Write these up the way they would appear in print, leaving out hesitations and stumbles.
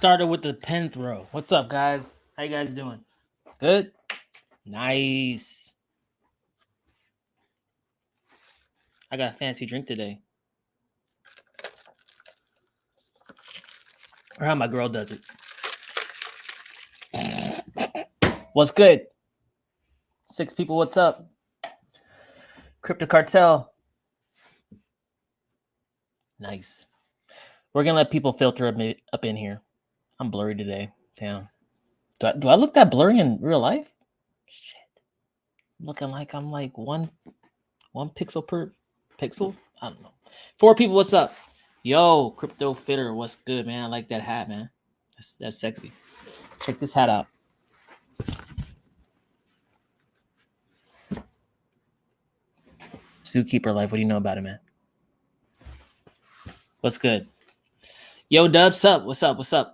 started with the pen throw. What's up, guys? How you guys doing? Good? Nice. I got a fancy drink today. Or how my girl does it. What's good? 6 people, what's up? Crypto Cartel. Nice. We're going to let people filter up in here. I'm blurry today. Damn. Do I look that blurry in real life? Shit. Looking like I'm like one pixel per pixel? I don't know. 4 people, what's up? Yo, Crypto Fitter, what's good, man? I like that hat, man. That's sexy. Check this hat out. Zookeeper Life, what do you know about it, man? What's good? Yo, Dubs, up? What's up? What's up?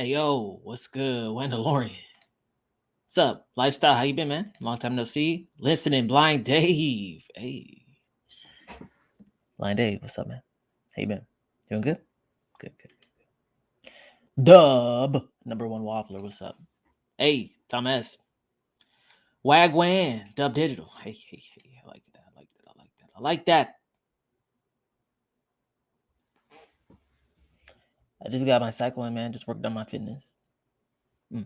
Hey, yo, what's good? Wendell What's up? Lifestyle, how you been, man? Long time no see. Listening, Blind Dave. Hey. Blind Dave, what's up, man? How you been? Doing good? Good. Dub, number 1 waffler, what's up? Hey, Thomas. Wagwan, Dubdigital. Hey. I like that. I just got my cycling, man. Just worked on my fitness. I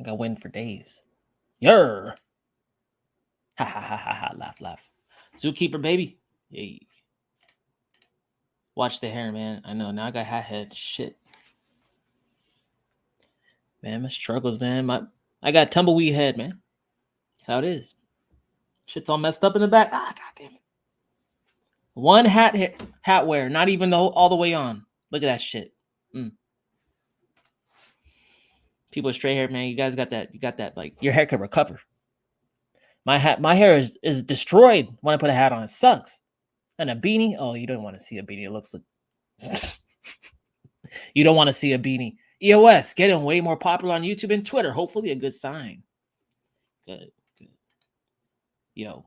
got wind for days. Yer. Ha. Laugh. Zookeeper, baby. Hey. Watch the hair, man. I know. Now I got hat head. Shit. Man, my struggles, man. I got tumbleweed head, man. That's how it is. Shit's all messed up in the back. God damn it. 1 hat wear, not even all the way on. Look at that shit. People with straight hair, man, you guys got that. You got that, like, your hair can recover. My hair is destroyed when I put a hat on. It sucks. And a beanie? Oh, you don't want to see a beanie. It looks like... You don't want to see a beanie. EOS, getting way more popular on YouTube and Twitter. Hopefully a good sign. Good. Yo.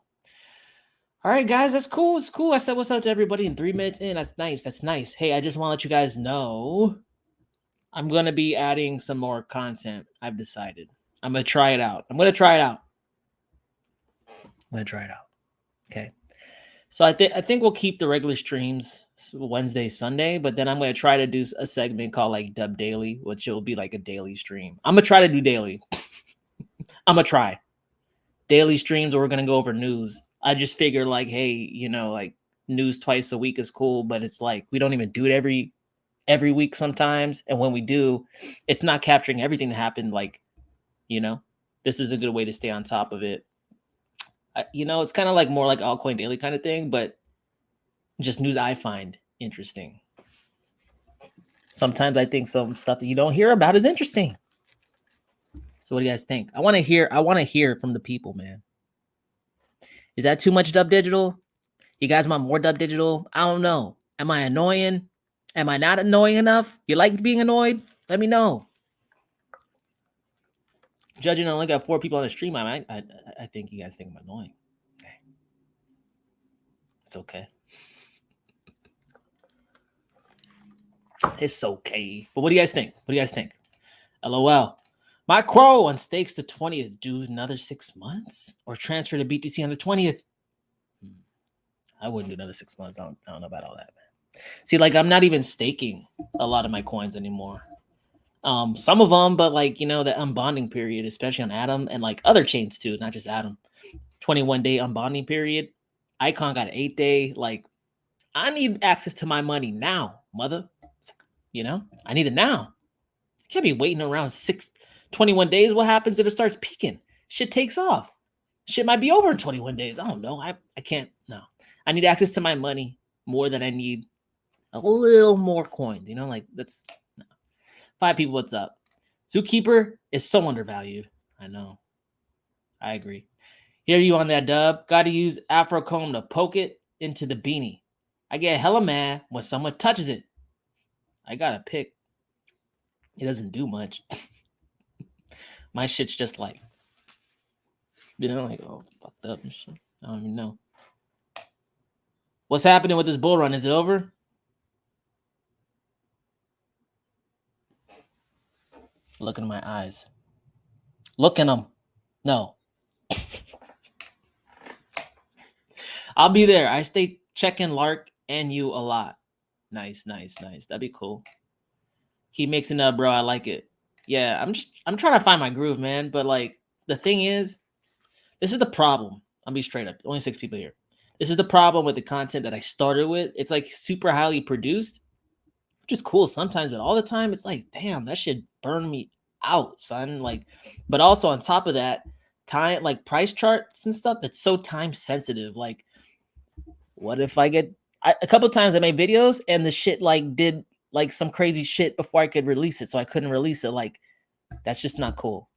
All right, guys, that's cool. It's cool. I said what's up to everybody in 3 minutes in. That's nice. Hey, I just want to let you guys know I'm going to be adding some more content. I've decided. I'm going to try it out. Okay. So I think we'll keep the regular streams Wednesday, Sunday, but then I'm going to try to do a segment called like Dub Daily, which will be like a daily stream. I'm going to try to do daily. I'm going to try. Daily streams where we're going to go over news. I just figure like, hey, like news twice a week is cool, but it's like we don't even do it every week sometimes. And when we do, it's not capturing everything that happened. Like, this is a good way to stay on top of it. It's kind of like more like altcoin daily kind of thing, but just news I find interesting. Sometimes I think some stuff that you don't hear about is interesting. So what do you guys think? I want to hear from the people, man. Is that too much Dubdigital? You guys want more Dubdigital? I don't know. Am I annoying? Am I not annoying enough? You like being annoyed? Let me know. Judging I only got 4 people on the stream, I think you guys think I'm annoying. Okay. It's okay. It's okay. But what do you guys think? LOL. My crow on stakes the 20th. Do another 6 months? Or transfer to BTC on the 20th? I wouldn't do another 6 months. I don't know about all that, man. See, like, I'm not even staking a lot of my coins anymore. Some of them, but like, the unbonding period, especially on Atom and like other chains too, not just Atom. 21-day unbonding period. Icon got an 8-day. Like, I need access to my money now, mother. I need it now. I can't be waiting around 21 days. What happens if it starts peaking? Shit takes off. Shit might be over in 21 days. I don't know. I can't. No. I need access to my money more than I need a little more coins. Like that's... 5 people, what's up? Zookeeper is so undervalued. I know. I agree. Hear you on that, Dub. Got to use Afro comb to poke it into the beanie. I get hella mad when someone touches it. I got to pick. It doesn't do much. My shit's just like, like, oh, fucked up and shit. I don't even know. What's happening with this bull run? Is it over? Look in my eyes. Look in them. No. I'll be there. I stay checking Lark and you a lot. Nice. That'd be cool. Keep mixing up, bro. I like it. Yeah, I'm trying to find my groove, man. But like the thing is, this is the problem. I'll be straight up. Only 6 people here. This is the problem with the content that I started with. It's like super highly produced, which is cool sometimes, but all the time it's like, damn, that shit burned me out, son. Like, but also on top of that, time like price charts and stuff that's so time sensitive. Like, what if I get a couple times I made videos and the shit like did like some crazy shit before I could release it, so I couldn't release it. Like, that's just not cool.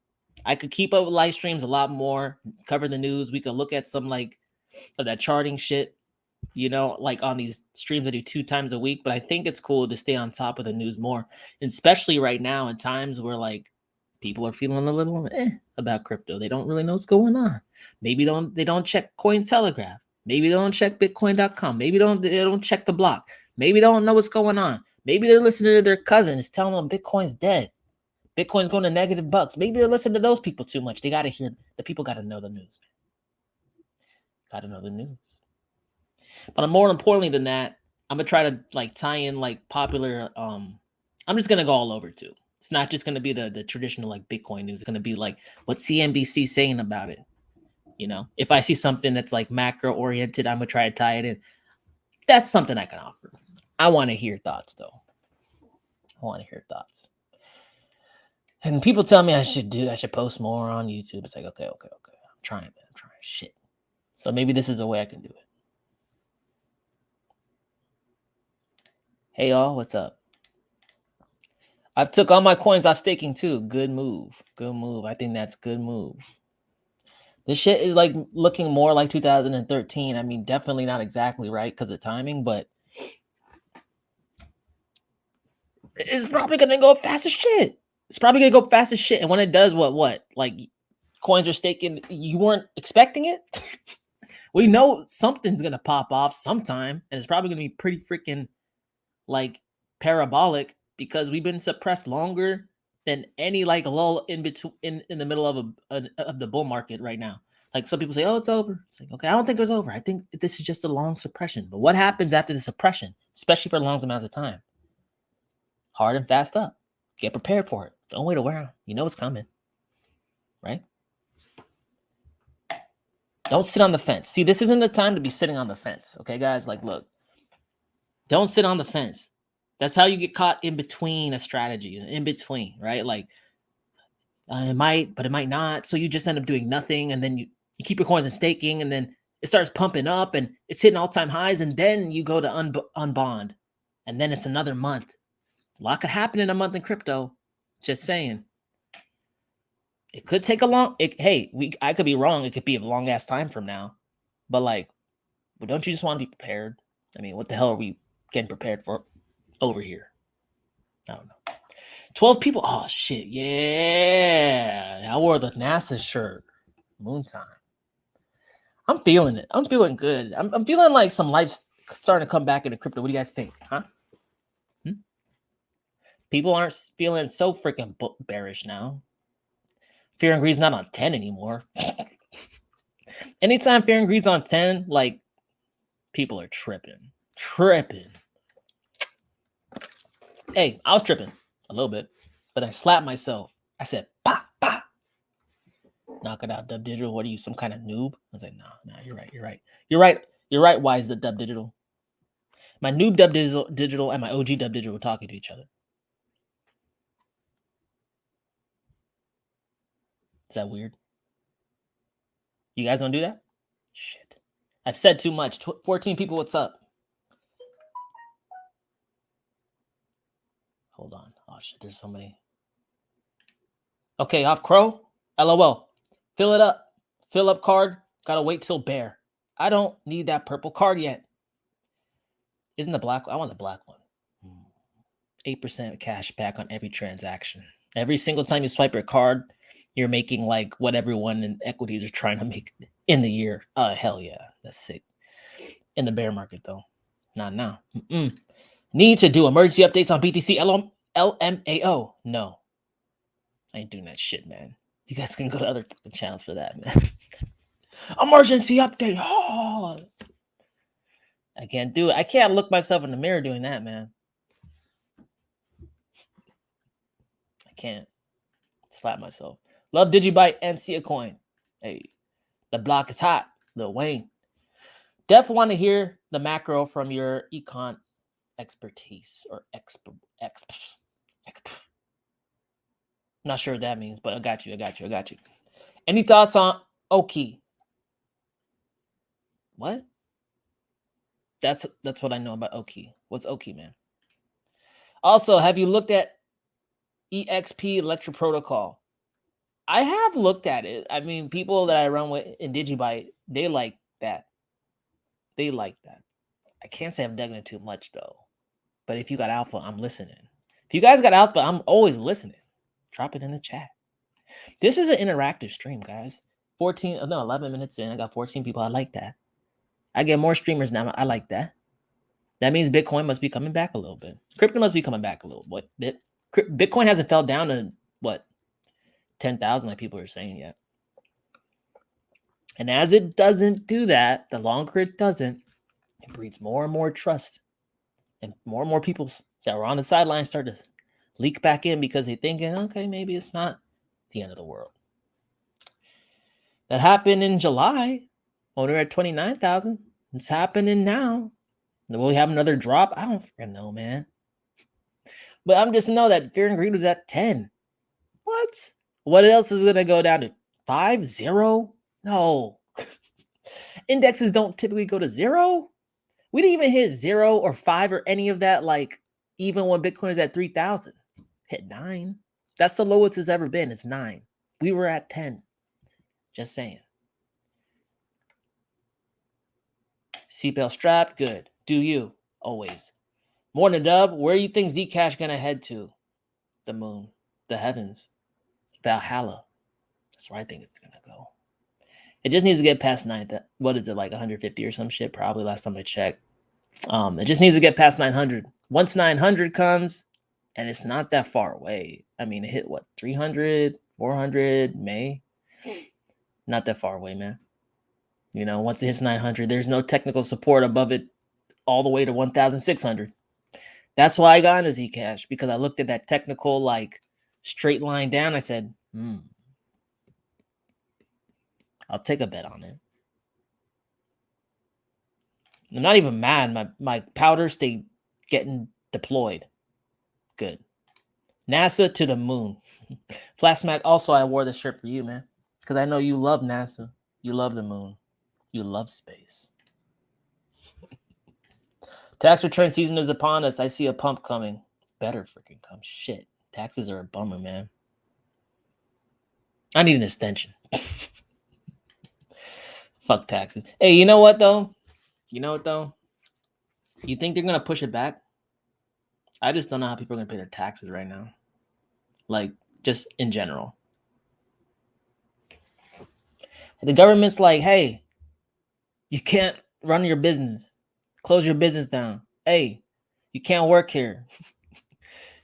I could keep up with live streams a lot more, cover the news. We could look at some like of that charting shit, you know, like on these streams I do 2 times a week. But I think it's cool to stay on top of the news more, and especially right now in times where like people are feeling a little about crypto. They don't really know what's going on. Maybe they don't check Cointelegraph. Maybe they don't check Bitcoin.com. Maybe they don't check the block. Maybe they don't know what's going on. Maybe they're listening to their cousins telling them Bitcoin's dead. Bitcoin's going to negative bucks. Maybe they're listening to those people too much. They got to hear, the people got to know the news. Got to know the news. But more importantly than that, I'm going to try to like tie in like popular, I'm just going to go all over too. It's not just going to be the traditional like Bitcoin news. It's going to be like what CNBC saying about it. You know, if I see something that's like macro oriented, I'm going to try to tie it in. That's something I can offer. I want to hear thoughts though. I want to hear thoughts. And people tell me I should post more on YouTube. It's like, okay. I'm trying, man. I'm trying. Shit. So maybe this is a way I can do it. Hey, y'all. What's up? I've took all my coins off staking too. Good move. I think that's good move. This shit is like looking more like 2013. I mean, definitely not exactly right because of timing, but it's probably going to go fast as shit. And when it does, what? Like coins are staking. You weren't expecting it. We know something's going to pop off sometime. And it's probably going to be pretty freaking like parabolic because we've been suppressed longer than any like lull in between in the middle of the bull market right now. Like some people say, oh, it's over. It's like, okay, I don't think it's over. I think this is just a long suppression. But what happens after the suppression, especially for long amounts of time? Hard and fast up. Get prepared for it. Don't wait around. You know it's coming, right? Don't sit on the fence. See, this isn't the time to be sitting on the fence. Okay, guys? Like, look, don't sit on the fence. That's how you get caught in between a strategy, in between, right? Like, it might, but it might not. So you just end up doing nothing. And then you keep your coins in staking and then it starts pumping up and it's hitting all-time highs. And then you go to unbond. And then it's another month. A lot could happen in a month in crypto. Just saying. It could take a long. I could be wrong. It could be a long ass time from now. But like, but don't you just want to be prepared? I mean, what the hell are we getting prepared for over here? I don't know. 12 people. Oh shit. Yeah. I wore the NASA shirt. Moon time. I'm feeling it. I'm feeling good. I'm feeling like some life's starting to come back into crypto. What do you guys think? Huh? People aren't feeling so freaking bearish now. Fear and Greed's not on 10 anymore. Anytime Fear and Greed's on 10, like, people are tripping. Hey, I was tripping a little bit, but I slapped myself. I said, bah, bah. Knock it out, Dubdigital. What are you, some kind of noob? I was like, no, you're right. Why is the Dubdigital? My noob Dubdigital and my OG Dubdigital were talking to each other. Is that weird? You guys don't do that? Shit. I've said too much. 14 people, what's up? Hold on. Oh, shit, there's so many. Okay, off Crow. LOL. Fill it up. Fill up card. Gotta wait till bear. I don't need that purple card yet. Isn't the black? I want the black one. 8% cash back on every transaction. Every single time you swipe your card, you're making like what everyone in equities are trying to make in the year. Oh, hell yeah. That's sick. In the bear market, though. Not now. Need to do emergency updates on BTC LMAO. No. I ain't doing that shit, man. You guys can go to other fucking channels for that, man. Emergency update. Oh, I can't do it. I can't look myself in the mirror doing that, man. I can't. Slap myself. Love Digibyte and see a coin. Hey, the block is hot. Lil Wayne. Def want to hear the macro from your econ expertise or not sure what that means, but I got you. Any thoughts on Oki? What? That's what I know about Oki. What's Oki, man? Also, have you looked at EXP Electro Protocol? I have looked at it. I mean, people that I run with in Digibyte, they like that. I can't say I'm digging it too much though. But if you got alpha, I'm listening. If you guys got alpha, I'm always listening. Drop it in the chat. This is an interactive stream, guys. 11 minutes in. I got 14 people. I like that. I get more streamers now. I like that. That means Bitcoin must be coming back a little bit. Crypto must be coming back a little bit. Bitcoin hasn't fell down to what? 10,000 like people are saying yet. And as it doesn't do that, the longer it doesn't, it breeds more and more trust. And more people that were on the sidelines start to leak back in because they're thinking, okay, maybe it's not the end of the world. That happened in July when we were at 29,000. It's happening now. Will we have another drop? I don't freaking know, man. But I'm just know that fear and greed was at 10. What? What else is going to go down to 5, 0? No. Indexes don't typically go to 0. We didn't even hit 0 or 5 or any of that, like even when Bitcoin is at 3,000. Hit 9. That's the lowest it's ever been. It's 9. We were at 10. Just saying. Seatbelt strapped. Good. Do you. Always. Morning, Dub. Where do you think Zcash going to head to? The moon. The heavens. Valhalla. That's where I think it's going to go. It just needs to get past 9. What is it, like 150 or some shit? Probably last time I checked. It just needs to get past 900. Once 900 comes, and it's not that far away. I mean, it hit what, 300, 400, May? Not that far away, man. You know, once it hits 900, there's no technical support above it all the way to 1,600. That's why I got into Zcash, because I looked at that technical, like, straight line down. I said, I'll take a bet on it. I'm not even mad. My powders stay getting deployed. Good. NASA to the moon. Flashmack, also, I wore this shirt for you, man. Because I know you love NASA. You love the moon. You love space. Tax return season is upon us. I see a pump coming. Better freaking come. Shit. Taxes are a bummer, man. I need an extension. Fuck taxes. Hey, you know what, though? You think they're going to push it back? I just don't know how people are going to pay their taxes right now. Like, just in general. The government's like, hey, you can't run your business. Close your business down. Hey, you can't work here.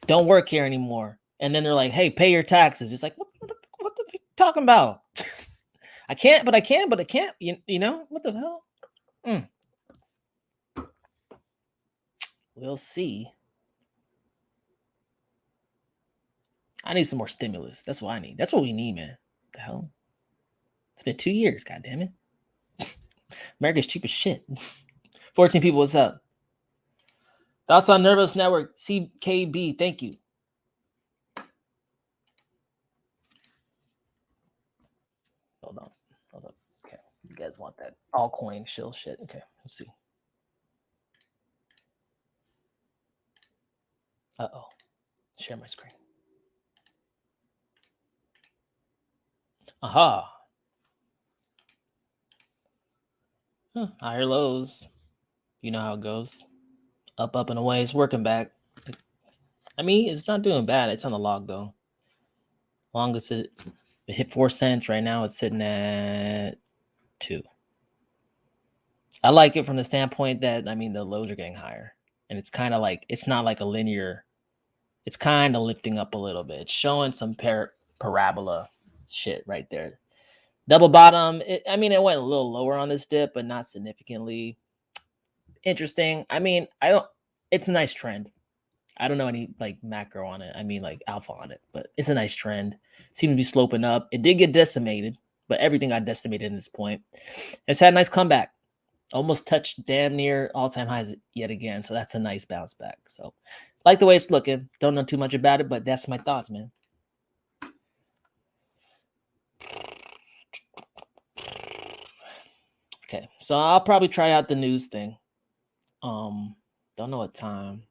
Don't work here anymore. And then they're like, hey, pay your taxes. It's like, what the you talking about? I can't, but I can, but I can't. You know, what the hell? We'll see. I need some more stimulus. That's what I need. That's what we need, man. What the hell? It's been 2 years, goddammit. America's cheap as shit. 14 people, what's up? Thoughts on Nervous Network, CKB, thank you. Hold on. Okay, you guys want that altcoin shill shit. Okay, let's see. Uh-oh. Share my screen. Aha. Higher lows. You know how it goes. Up and away. It's working back. I mean, it's not doing bad. It's on the log, though. Long as it hit 4 cents right now, it's sitting at 2. I like it from the standpoint that, I mean, the lows are getting higher. And it's kind of like, it's not like a linear. It's kind of lifting up a little bit. It's showing some parabola shit right there. Double bottom. I mean, it went a little lower on this dip, but not significantly. Interesting. I mean, it's a nice trend. I don't know any like macro on it. I mean, like alpha on it, but it's a nice trend. Seemed to be sloping up. It did get decimated, but everything got decimated at this point. It's had a nice comeback. Almost touched damn near all-time highs yet again. So that's a nice bounce back. So like the way it's looking. Don't know too much about it, but that's my thoughts, man. Okay, so I'll probably try out the news thing. Don't know what time.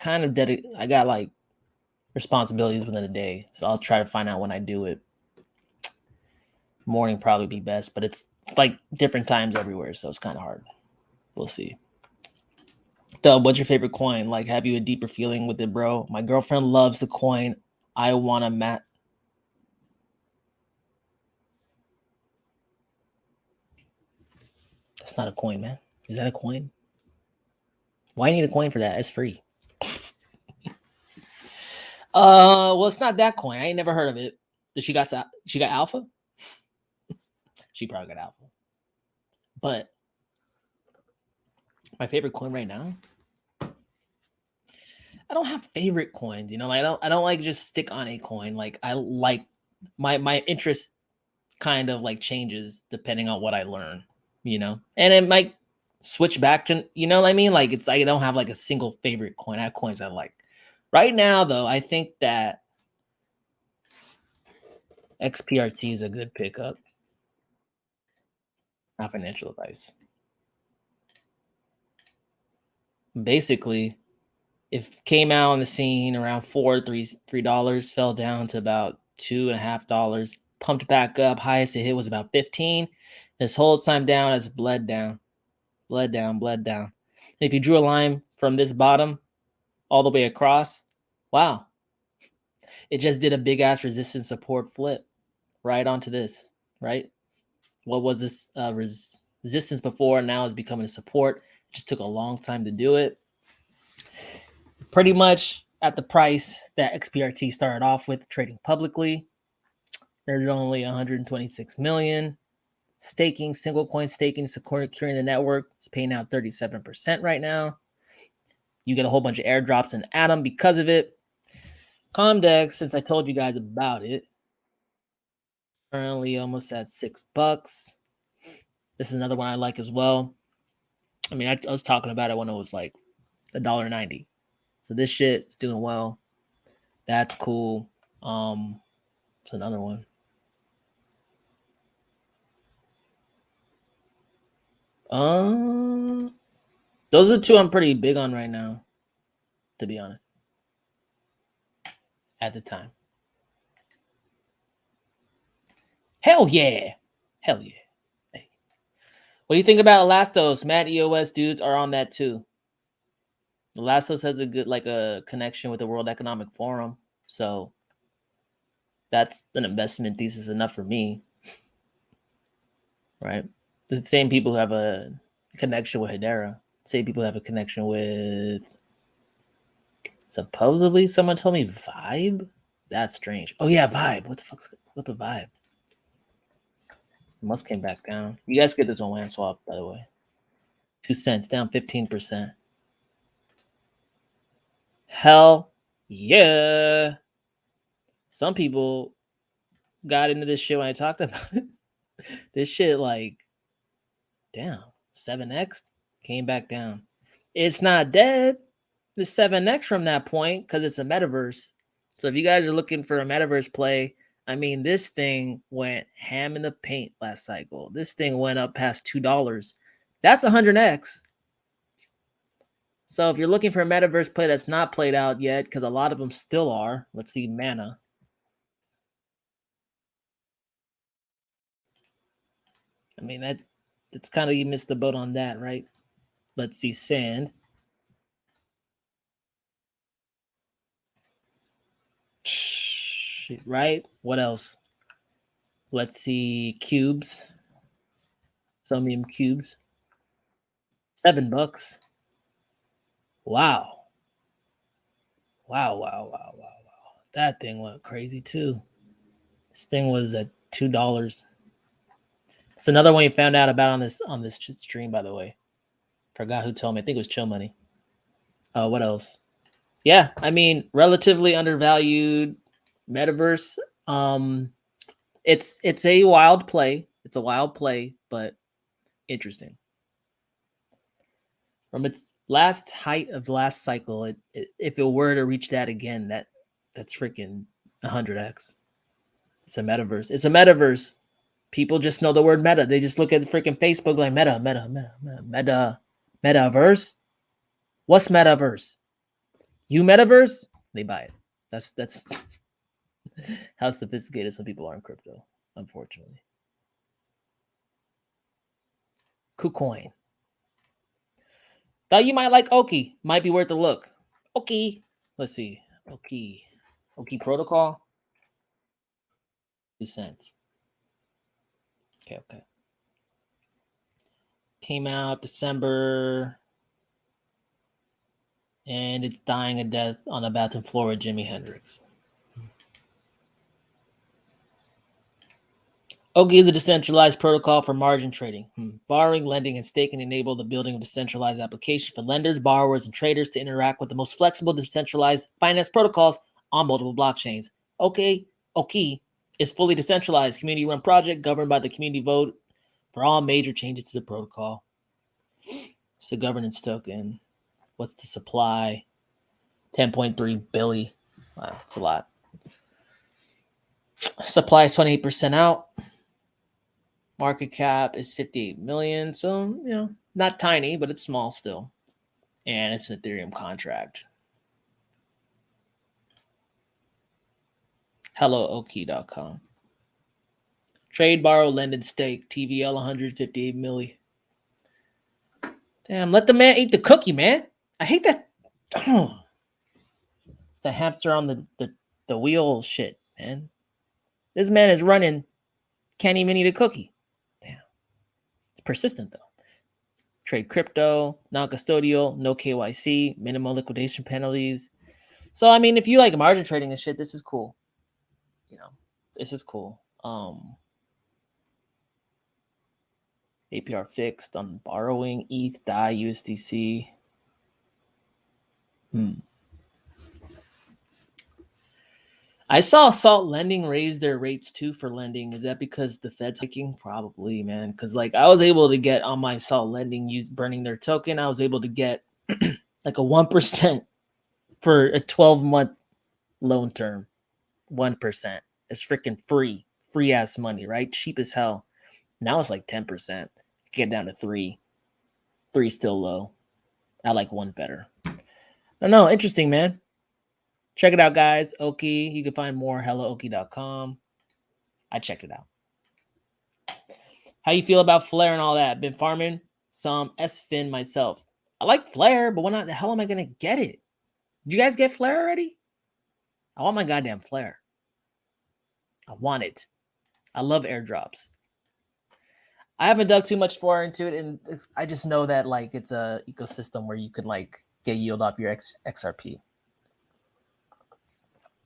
I got like responsibilities within the day, so I'll try to find out when I do it. Morning probably be best, but it's like different times everywhere, so it's kind of hard. We'll see. Dub, what's your favorite coin? Like, have you a deeper feeling with it, bro? My girlfriend loves the coin. I want to mat. That's not a coin, man. Is that a coin? Why need a coin for that? It's free. Well, it's not that coin. I ain't never heard of it. She got alpha? She probably got alpha. But my favorite coin right now, I don't have favorite coins, you know. I don't like just stick on a coin. Like I like my interest kind of like changes depending on what I learn, you know. And it might switch back to, you know what I mean? Like it's I don't have like a single favorite coin. I have coins I like. Right now, though, I think that XPRT is a good pickup. Not financial advice. Basically, if came out on the scene around $3, fell down to about $2.50, pumped back up. Highest it hit was about 15. This whole time down has bled down. And if you drew a line from this bottom all the way across, wow, it just did a big ass resistance support flip right onto this, right? What was this resistance before? Now is becoming a support. It just took a long time to do it. Pretty much at the price that XPRT started off with trading publicly. There's only 126 million. Staking, single coin staking, securing the network is paying out 37% right now. You get a whole bunch of airdrops in Atom because of it. Comdex, since I told you guys about it, currently almost at $6. This is another one I like as well. I mean, I was talking about it when it was like $1.90. So this shit is doing well. That's cool. It's another one. Those are two I'm pretty big on right now, to be honest. At the time. Hell yeah. Hey. What do you think about Elastos? Matt EOS dudes are on that too. Elastos has a good like a connection with the World Economic Forum. So that's an investment thesis enough for me. Right? The same people who have a connection with Hedera. Same people have a connection with supposedly someone told me Vibe. That's strange. Oh yeah, Vibe. What the fuck's up with Vibe? It must came back down. You guys get this on WAN swap, by the way. 2 cents down 15%. Hell yeah. Some people got into this shit when I talked about it. This shit, like, damn, 7x came back down. It's not dead. The 7x from that point because it's a metaverse. So if you guys are looking for a metaverse play, I mean, this thing went ham in the paint last cycle. This thing went up past $2. That's 100x. So if you're looking for a metaverse play that's not played out yet, because a lot of them still are. Let's see, Mana. I mean, that's kind of, you missed the boat on that, right? Let's see, Sand. Right? What else? Let's see, Cubes. Somnium Cubes. $7. Wow. Wow. That thing went crazy too. This thing was at $2. It's another one you found out about on this stream, by the way. Forgot who told me. I think it was Chill Money. What else? Yeah, I mean, relatively undervalued metaverse. It's a wild play. It's a wild play, but interesting. From its last height of the last cycle, if it were to reach that again, that's freaking 100x. It's a metaverse. It's a metaverse. People just know the word meta. They just look at the freaking Facebook like metaverse. What's metaverse? You metaverse? They buy it. That's how sophisticated some people are in crypto, unfortunately. Kucoin. Thought you might like Oki. Might be worth a look. Oki. Let's see. Oki protocol. 2 cents. Okay. Came out December. And it's dying a death on the bathroom floor with Jimi Hendrix. Oki is a decentralized protocol for margin trading. Borrowing, lending, and staking enable the building of decentralized applications for lenders, borrowers, and traders to interact with the most flexible decentralized finance protocols on multiple blockchains. Oki is fully decentralized, community-run project governed by the community vote for all major changes to the protocol. It's a governance token. What's the supply? 10.3 billion. Wow, that's a lot. Supply is 28% out. Market cap is 58 million. So, not tiny, but it's small still. And it's an Ethereum contract. HelloOki.com. Trade, borrow, lend, and stake. TVL 158 million. Damn, let the man eat the cookie, man. I hate that. It's the hamster on the wheel shit, man. This man is running, can't even eat a cookie. Damn. It's persistent, though. Trade crypto, non-custodial, no KYC, minimal liquidation penalties. So, I mean, if you like margin trading and shit, this is cool. This is cool. APR fixed on borrowing, ETH, DAI, USDC. I saw Salt Lending raise their rates too for lending. Is that because the Fed's hiking? Probably, man. Because I was able to get on my Salt Lending burning their token. I was able to get like a 1% for a 12-month loan term. 1%. It's freaking free ass money, right? Cheap as hell. Now it's like 10%. Get down to 3. 3 still low. I like 1 better. I don't know. Interesting, man. Check it out, guys. Oki. You can find more HelloOki.com. I checked it out. How you feel about Flare and all that? Been farming some SFIN myself. I like Flare, but when the hell am I going to get it? Did you guys get Flare already? I want my goddamn Flare. I want it. I love airdrops. I haven't dug too much far into it, and I just know that it's a ecosystem where you can get yield off your XRP.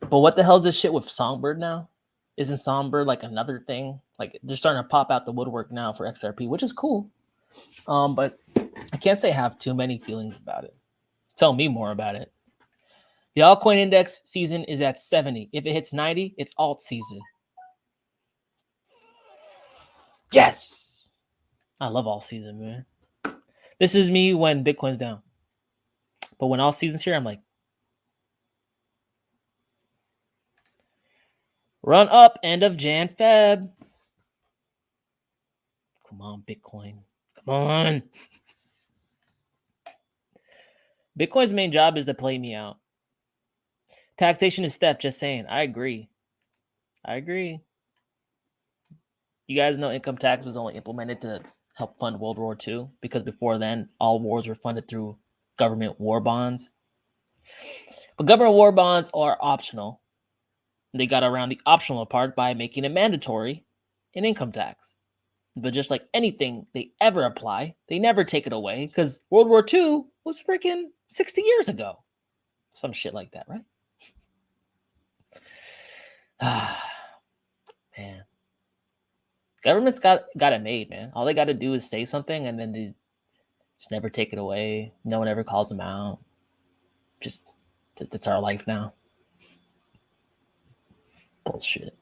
But what the hell is this shit with Songbird now? Isn't Songbird another thing? They're starting to pop out the woodwork now for XRP, which is cool. But I can't say I have too many feelings about it. Tell me more about it. The altcoin index season is at 70. If it hits 90, it's alt season. Yes! I love alt season, man. This is me when Bitcoin's down. But when alt season's here, I'm like, run up, end of Jan, Feb. Come on, Bitcoin. Come on. Bitcoin's main job is to play me out. Taxation is theft, just saying. I agree. You guys know income tax was only implemented to help fund World War II because before then, all wars were funded through government war bonds. But government war bonds are optional. They got around the optional part by making it mandatory in income tax. But just like anything they ever apply, they never take it away because World War II was freaking 60 years ago. Some shit like that, right? Man. Government's got it made, man. All they got to do is say something, and then they just never take it away. No one ever calls them out. Just that's our life now. Bullshit.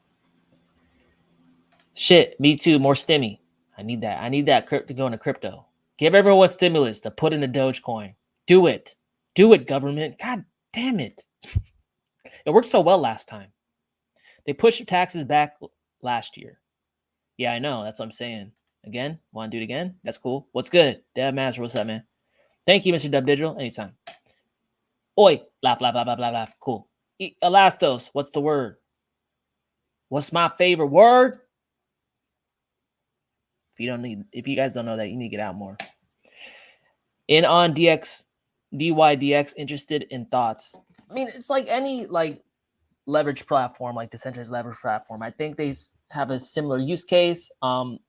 Shit, me too. More stimmy. I need that. I need that to go into crypto. Give everyone stimulus to put in the Dogecoin. Do it. Do it, government. God damn it. It worked so well last time. They pushed taxes back last year. Yeah, I know. That's what I'm saying. Again? Want to do it again? That's cool. What's good? Deb Master, what's up, man? Thank you, Mr. Dubdigital. Anytime. Oi. Laugh, laugh, laugh, laugh, laugh, laugh. Cool. Elastos, what's the word? What's my favorite word? If you guys don't know that, you need to get out more. In on DYDX, interested in thoughts. I mean, it's like any leverage platform, like decentralized leverage platform. I think they have a similar use case.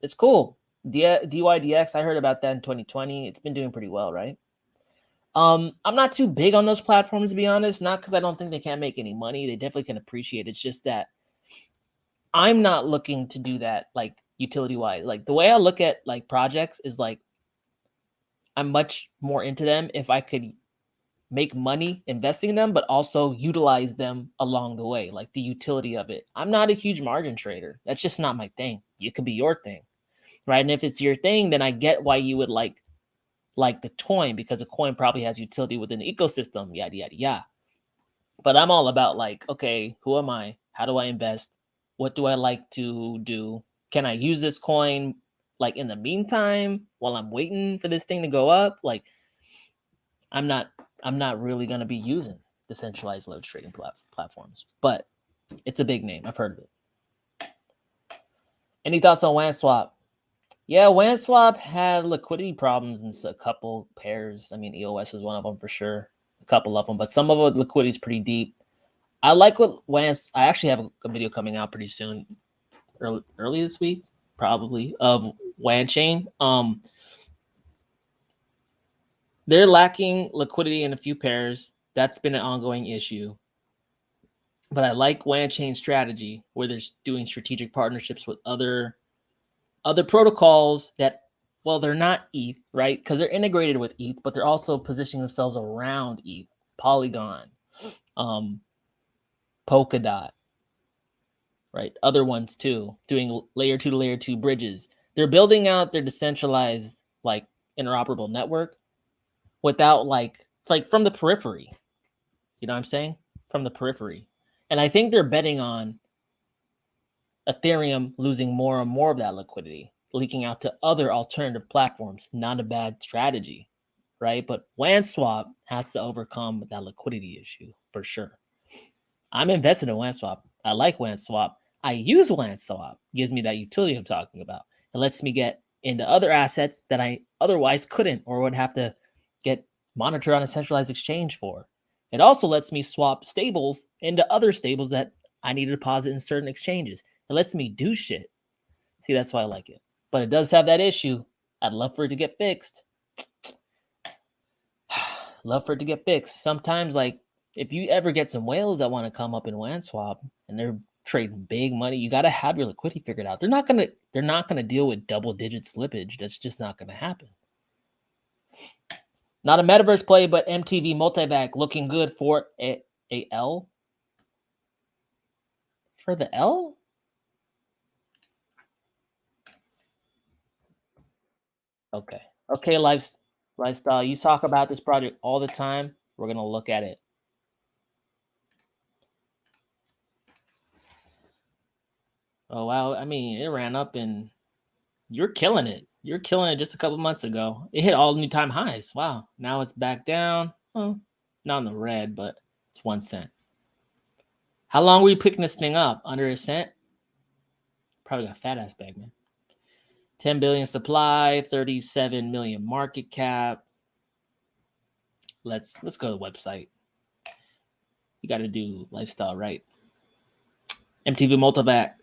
It's cool. DYDX, I heard about that in 2020. It's been doing pretty well, right? I'm not too big on those platforms, to be honest. Not because I don't think they can't make any money. They definitely can appreciate it. It's just that I'm not looking to do that like utility wise. Like the way I look at like projects is like I'm much more into them if I could make money investing in them, but also utilize them along the way, like the utility of it. I'm not a huge margin trader. That's just not my thing. It could be your thing, right? And if it's your thing, then I get why you would like the coin, because a coin probably has utility within the ecosystem, yada, yada, yada. But I'm all about like, okay, who am I? How do I invest? What do I like to do? Can I use this coin like in the meantime while I'm waiting for this thing to go up? Like, I'm not really going to be using decentralized leverage trading platforms, but it's a big name. I've heard of it. Any thoughts on WANSwap? Yeah, WANSwap had liquidity problems in a couple pairs. I mean, EOS is one of them for sure. A couple of them, but some of the liquidity is pretty deep. I like what WANS. I actually have a video coming out pretty soon, early this week, probably, of WAN chain. They're lacking liquidity in a few pairs. That's been an ongoing issue. But I like WAN chain strategy, where they're doing strategic partnerships with other protocols that, well, they're not ETH, right? Because they're integrated with ETH, but they're also positioning themselves around ETH, Polygon, Polkadot, right? Other ones too, doing layer 2 to layer 2 bridges. They're building out their decentralized like interoperable network without like from the periphery. You know what I'm saying? From the periphery. And I think they're betting on Ethereum losing more and more of that liquidity, leaking out to other alternative platforms. Not a bad strategy, right? But WANSwap has to overcome that liquidity issue for sure. I'm invested in WANSwap. I like WANSwap. I use WANSwap. Gives me that utility I'm talking about. It lets me get into other assets that I otherwise couldn't or would have to get monitored on a centralized exchange for. It also lets me swap stables into other stables that I need to deposit in certain exchanges. It lets me do shit. See, that's why I like it. But it does have that issue. I'd love for it to get fixed. Love for it to get fixed. Sometimes, like, if you ever get some whales that want to come up in WANSwap and they're trading big money, you got to have your liquidity figured out. They're not gonna deal with double-digit slippage. That's just not gonna happen. Not a metaverse play, but MTV multi-bag looking good for a L. For the L? Okay. Okay, lifestyle. You talk about this project all the time. We're gonna look at it. Oh wow. I mean, it ran up and you're killing it. You're killing it just a couple months ago. It hit all new time highs. Wow. Now it's back down. Oh, not in the red, but it's 1 cent. How long were you picking this thing up? Under a cent? Probably got a fat ass bag, man. 10 billion supply, 37 million market cap. Let's go to the website. You got to do lifestyle right. MTV Multiback.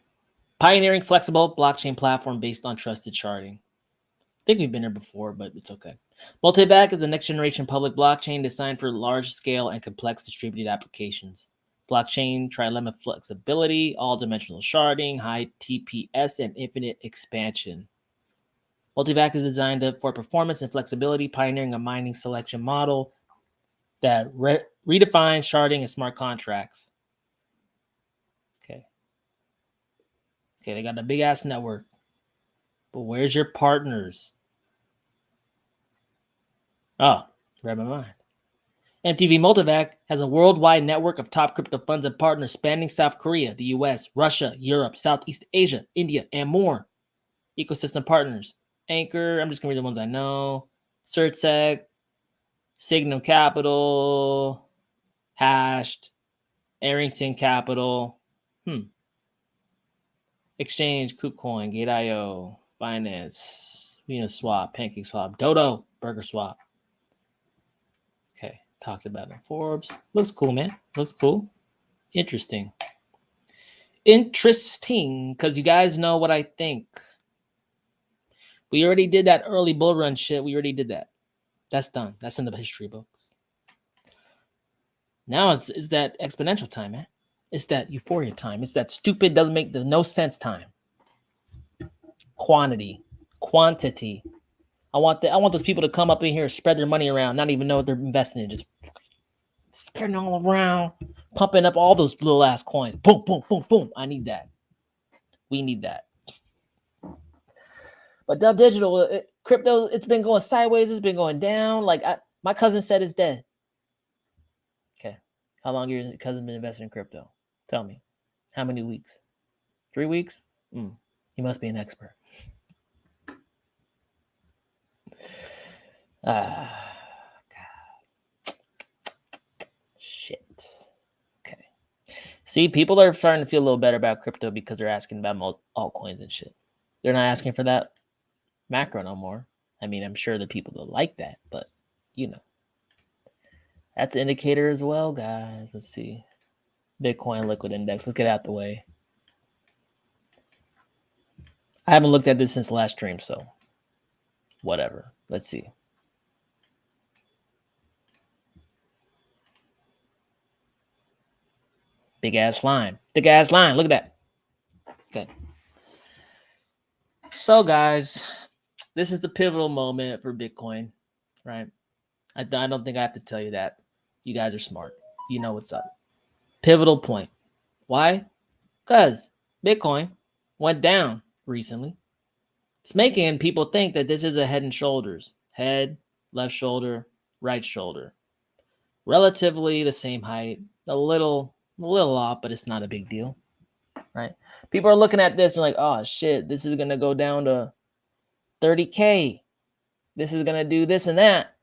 Pioneering flexible blockchain platform based on trusted charting. I think we've been here before, but it's okay. Multiback is the next generation public blockchain designed for large scale and complex distributed applications. blockchain trilemma flexibility, all-dimensional sharding, high TPS, and infinite expansion. Multivac is designed for performance and flexibility, pioneering a mining selection model that redefines sharding and smart contracts. Okay, they got a big-ass network. But where's your partners? Oh, read my mind. MTV Multivac has a worldwide network of top crypto funds and partners spanning South Korea, the US, Russia, Europe, Southeast Asia, India, and more. Ecosystem partners: Anchor, I'm just going to read the ones I know, CertSec, Signum Capital, Hashed, Arrington Capital, Exchange, Kucoin, Gate.io, Binance, Uniswap, PancakeSwap, Dodo, BurgerSwap. Okay, talked about it in Forbes. Looks cool, man. Looks cool. Interesting, because you guys know what I think. We already did that early bull run shit. We already did that. That's done. That's in the history books. Now it's that exponential time, man. It's that euphoria time. It's that stupid, doesn't make no sense time. Quantity. I want those people to come up in here, spread their money around, not even know what they're investing in, just spreading all around, pumping up all those little ass coins. Boom, boom, boom, boom. I need that. We need that. But Dubdigital, crypto, it's been going sideways. It's been going down. Like my cousin said, it's dead. Okay, how long your cousin been investing in crypto? Tell me. How many weeks? 3 weeks? He must be an expert. God. Shit. Okay. See, people are starting to feel a little better about crypto because they're asking about altcoins and shit. They're not asking for that macro no more. I mean, I'm sure the people that like that, but that's an indicator as well, guys. Let's see. Bitcoin liquid index. Let's get out the way. I haven't looked at this since last stream, so whatever. Let's see. Big ass line. Look at that. Okay. So, guys, this is the pivotal moment for Bitcoin, right? I don't think I have to tell you that. You guys are smart. You know what's up. Pivotal point. Why? Because Bitcoin went down recently. It's making people think that this is a head and shoulders. Head, left shoulder, right shoulder. Relatively the same height. A little off, but it's not a big deal, right? People are looking at this and like, oh shit, this is going to go down to 30K. This is going to do this and that.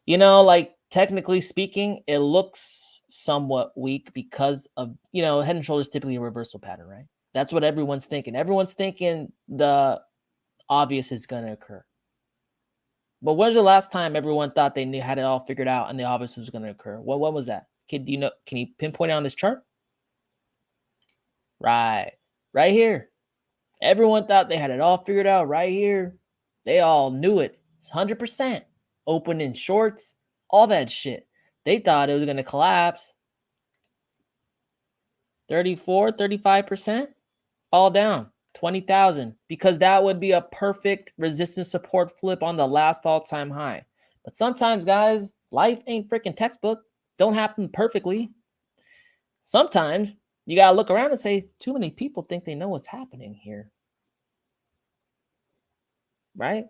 Like technically speaking, it looks somewhat weak because of, head and shoulders typically a reversal pattern, right? That's what everyone's thinking. Everyone's thinking the obvious is going to occur. But when's the last time everyone thought they had it all figured out and the obvious was going to occur? When was that? Can you pinpoint it on this chart? Right here. Everyone thought they had it all figured out right here. They all knew it. 100%. Open in shorts, all that shit. They thought it was going to collapse. 34, 35%, all down. 20,000, because that would be a perfect resistance support flip on the last all-time high. But sometimes, guys, life ain't freaking textbook. Don't happen perfectly. Sometimes you got to look around and say, too many people think they know what's happening here. Right?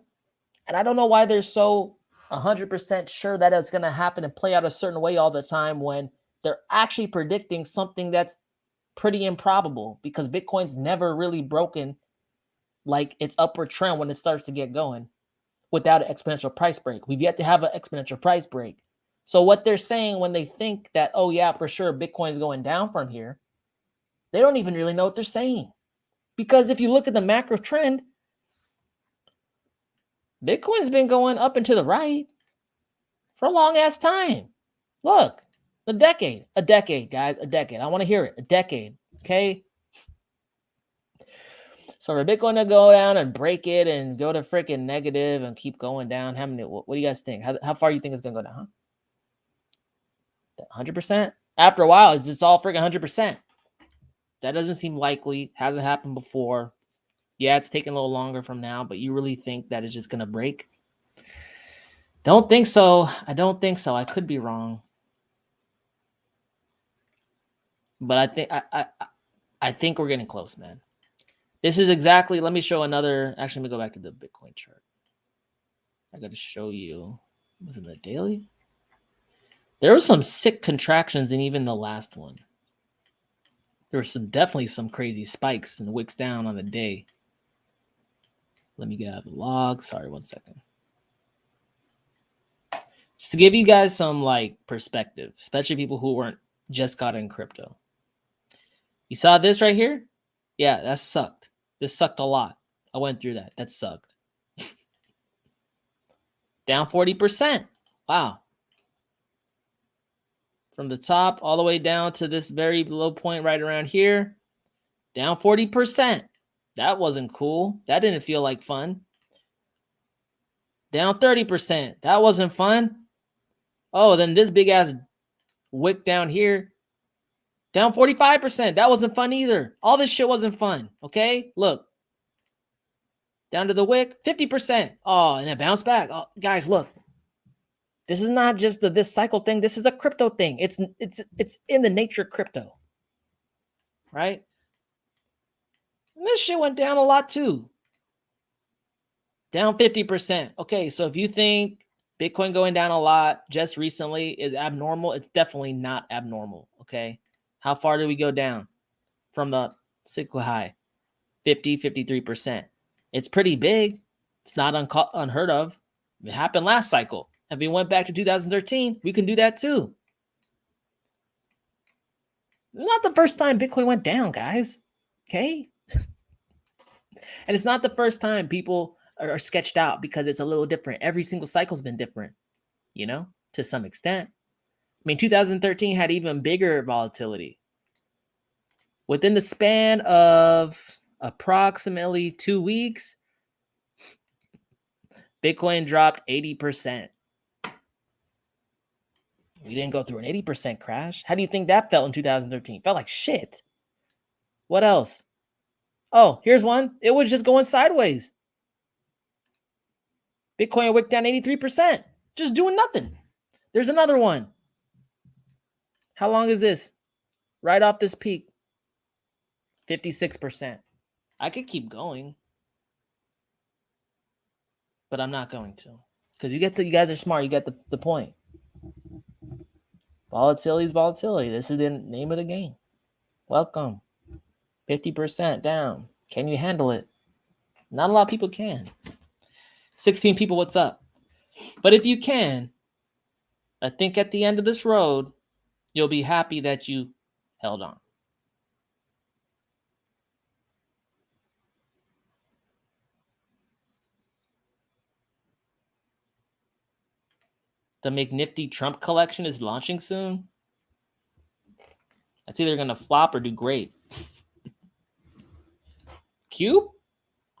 And I don't know why they're so 100% sure that it's going to happen and play out a certain way all the time when they're actually predicting something that's pretty improbable, because Bitcoin's never really broken like its upward trend when it starts to get going without an exponential price break. We've yet to have an exponential price break. So what they're saying when they think that, oh yeah, for sure, Bitcoin's going down from here, they don't even really know what they're saying. Because if you look at the macro trend, Bitcoin's been going up and to the right for a long ass time. Look, a decade, guys, a decade. I want to hear it. A decade. Okay. So for Bitcoin to go down and break it and go to freaking negative and keep going down, what do you guys think? How far do you think it's going to go down? Huh? 100%? After a while, it's all freaking 100%. That doesn't seem likely. Hasn't happened before. Yeah, it's taking a little longer from now, but you really think that it's just going to break? Don't think so. I don't think so. I could be wrong. But I think we're getting close, man. This is exactly, let me show another, actually, let me go back to the Bitcoin chart. I got to show you, was it the daily? There were some sick contractions in even the last one. There were definitely some crazy spikes and wicks down on the day. Let me get out of the log. Sorry, 1 second. Just to give you guys some like perspective, especially people who weren't just got in crypto. You saw this right here? Yeah, that sucked. This sucked a lot. I went through that. That sucked. Down 40%. Wow. From the top all the way down to this very low point right around here. Down 40%. That wasn't cool. That didn't feel like fun. Down 30%. That wasn't fun. Oh, then this big ass wick down here. Down 45%. That wasn't fun either. All this shit wasn't fun. Okay? Look. Down to the wick. 50%. Oh, and it bounced back. Oh, guys, look. This is not just this cycle thing. This is a crypto thing. It's in the nature of crypto. Right? And this shit went down a lot too. Down 50%. Okay, so if you think Bitcoin going down a lot just recently is abnormal, it's definitely not abnormal. Okay. How far did we go down from the cyclical high? 53%. It's pretty big. It's not unheard of. It happened last cycle. If we went back to 2013, we can do that too. Not the first time Bitcoin went down, guys. Okay. And it's not the first time people are sketched out because it's a little different. Every single cycle's been different, you know, to some extent. I mean, 2013 had even bigger volatility. Within the span of approximately 2 weeks, Bitcoin dropped 80%. We didn't go through an 80% crash. How do you think that felt in 2013? Felt like shit. What else? Oh, here's one. It was just going sideways. Bitcoin wicked down 83%. Just doing nothing. There's another one. How long is this? Right off this peak. 56%. I could keep going. But I'm not going to. Because you guys are smart. You get the point. Volatility is volatility. This is the name of the game. Welcome. 50% down. Can you handle it? Not a lot of people can. 16 people, what's up? But if you can, I think at the end of this road, you'll be happy that you held on. The McNifty Trump collection is launching soon. That's either going to flop or do great. Cube?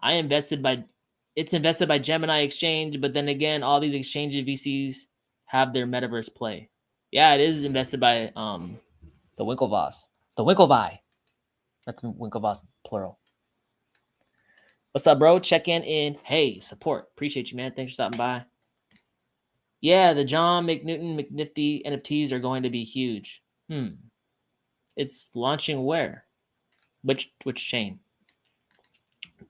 It's invested by Gemini Exchange, but then again, all these exchange VCs have their metaverse play. Yeah, it is invested by the Winklevoss. The Winklevi. That's Winklevoss plural. What's up, bro? Check in. Hey, support. Appreciate you, man. Thanks for stopping by. Yeah, the John McNewton McNifty NFTs are going to be huge. It's launching where? Which chain?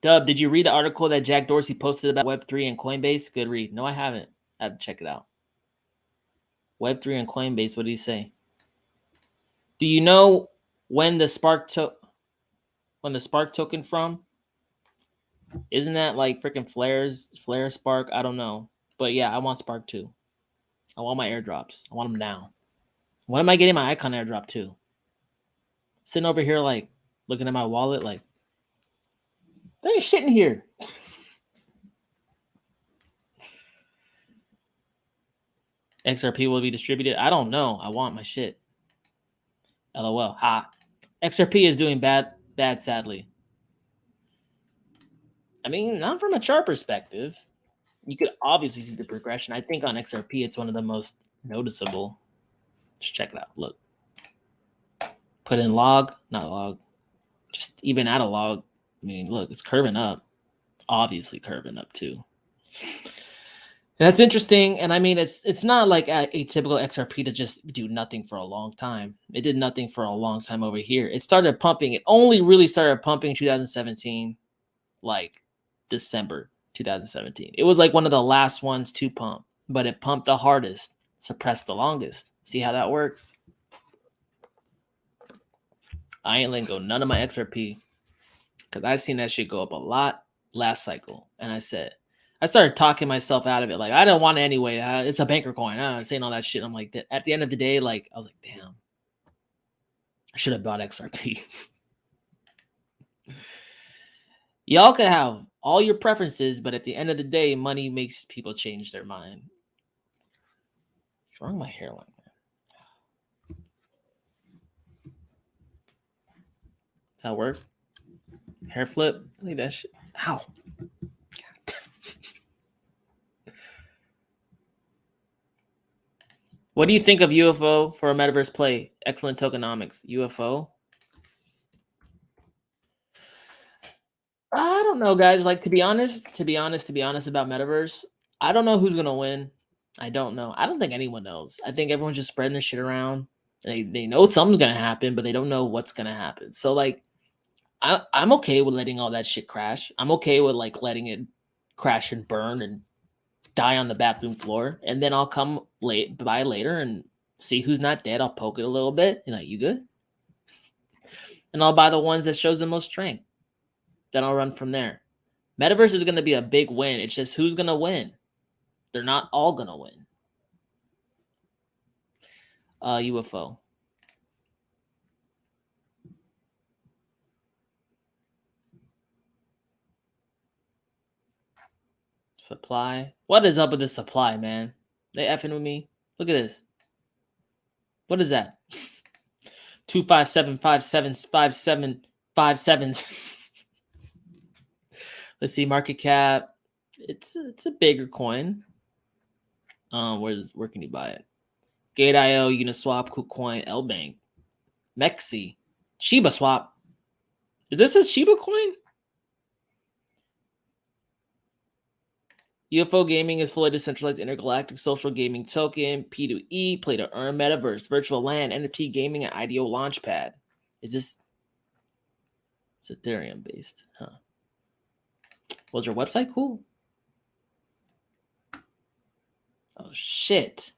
Dub, did you read the article that Jack Dorsey posted about Web3 and Coinbase? Good read. No, I haven't. I have to check it out. Web3 and Coinbase, what did he say? Do you know when the Spark token from? Isn't that like freaking Flare Spark? I don't know. But yeah, I want Spark too. I want my airdrops. I want them now. When am I getting my Icon airdrop too? Sitting over here like looking at my wallet like, there ain't shit in here. XRP will be distributed. I don't know. I want my shit. LOL. Ha. XRP is doing bad, sadly. I mean, not from a chart perspective. You could obviously see the progression. I think on XRP, it's one of the most noticeable. Just check it out. Look. Put in log, not log. Just even at a log. I mean, look, it's curving up. Obviously curving up too. And that's interesting. And I mean, it's not like a typical XRP to just do nothing for a long time. It did nothing for a long time over here. It started pumping. It only really started pumping in 2017, like December 2017. It was like one of the last ones to pump, but it pumped the hardest, suppressed the longest. See how that works? I ain't letting go none of my XRP because I've seen that shit go up a lot last cycle. And I started talking myself out of it. Like, I don't want it anyway. It's a banker coin. Saying all that shit. I'm like, at the end of the day, like, I was like, damn, I should have bought XRP. Y'all can have all your preferences, but at the end of the day, money makes people change their mind. What's wrong with my hairline, man? Does that work? Hair flip? Look at that shit. Ow. What do you think of UFO for a metaverse play? Excellent tokenomics. UFO? I don't know, guys. Like, to be honest about metaverse, I don't know who's gonna win. I don't know. I don't think anyone knows. I think everyone's just spreading this shit around. They know something's gonna happen, but they don't know what's gonna happen. So like, I'm okay with letting all that shit crash. I'm okay with like letting it crash and burn and die on the bathroom floor, and then I'll come by later and see who's not dead. I'll poke it a little bit. You're like, you good? And I'll buy the ones that shows the most strength. Then I'll run from there. Metaverse is going to be a big win. It's just who's going to win. They're not all going to win. UFO. Supply. What is up with this supply, man? They effing with me? Look at this. What is that? 257575757. Let's see, market cap. It's a bigger coin. Where can you buy it? Gate.io, Uniswap, Kucoin, Lbank, Mexi, Shiba Swap. Is this a Shiba coin? UFO gaming is fully decentralized intergalactic social gaming token, P2E, play to earn metaverse, virtual land, NFT gaming, and IDO launchpad. Is this? It's Ethereum based, huh? Was your website cool? Oh shit!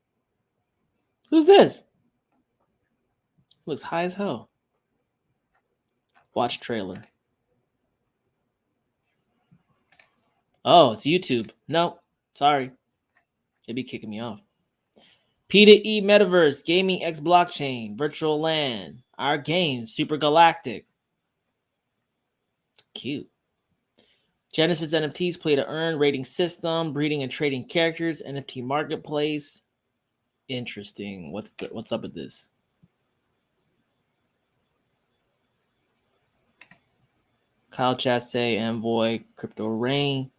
Who's this? Looks high as hell. Watch trailer. Oh, it's YouTube. No, sorry. They'd be kicking me off. P2E Metaverse, Gaming X Blockchain, Virtual Land, our game, Super Galactic. It's cute. Genesis NFTs, play to earn, rating system, breeding and trading characters, NFT marketplace. Interesting. What's up with this? Kyle Chasse, Envoy, Crypto Rain.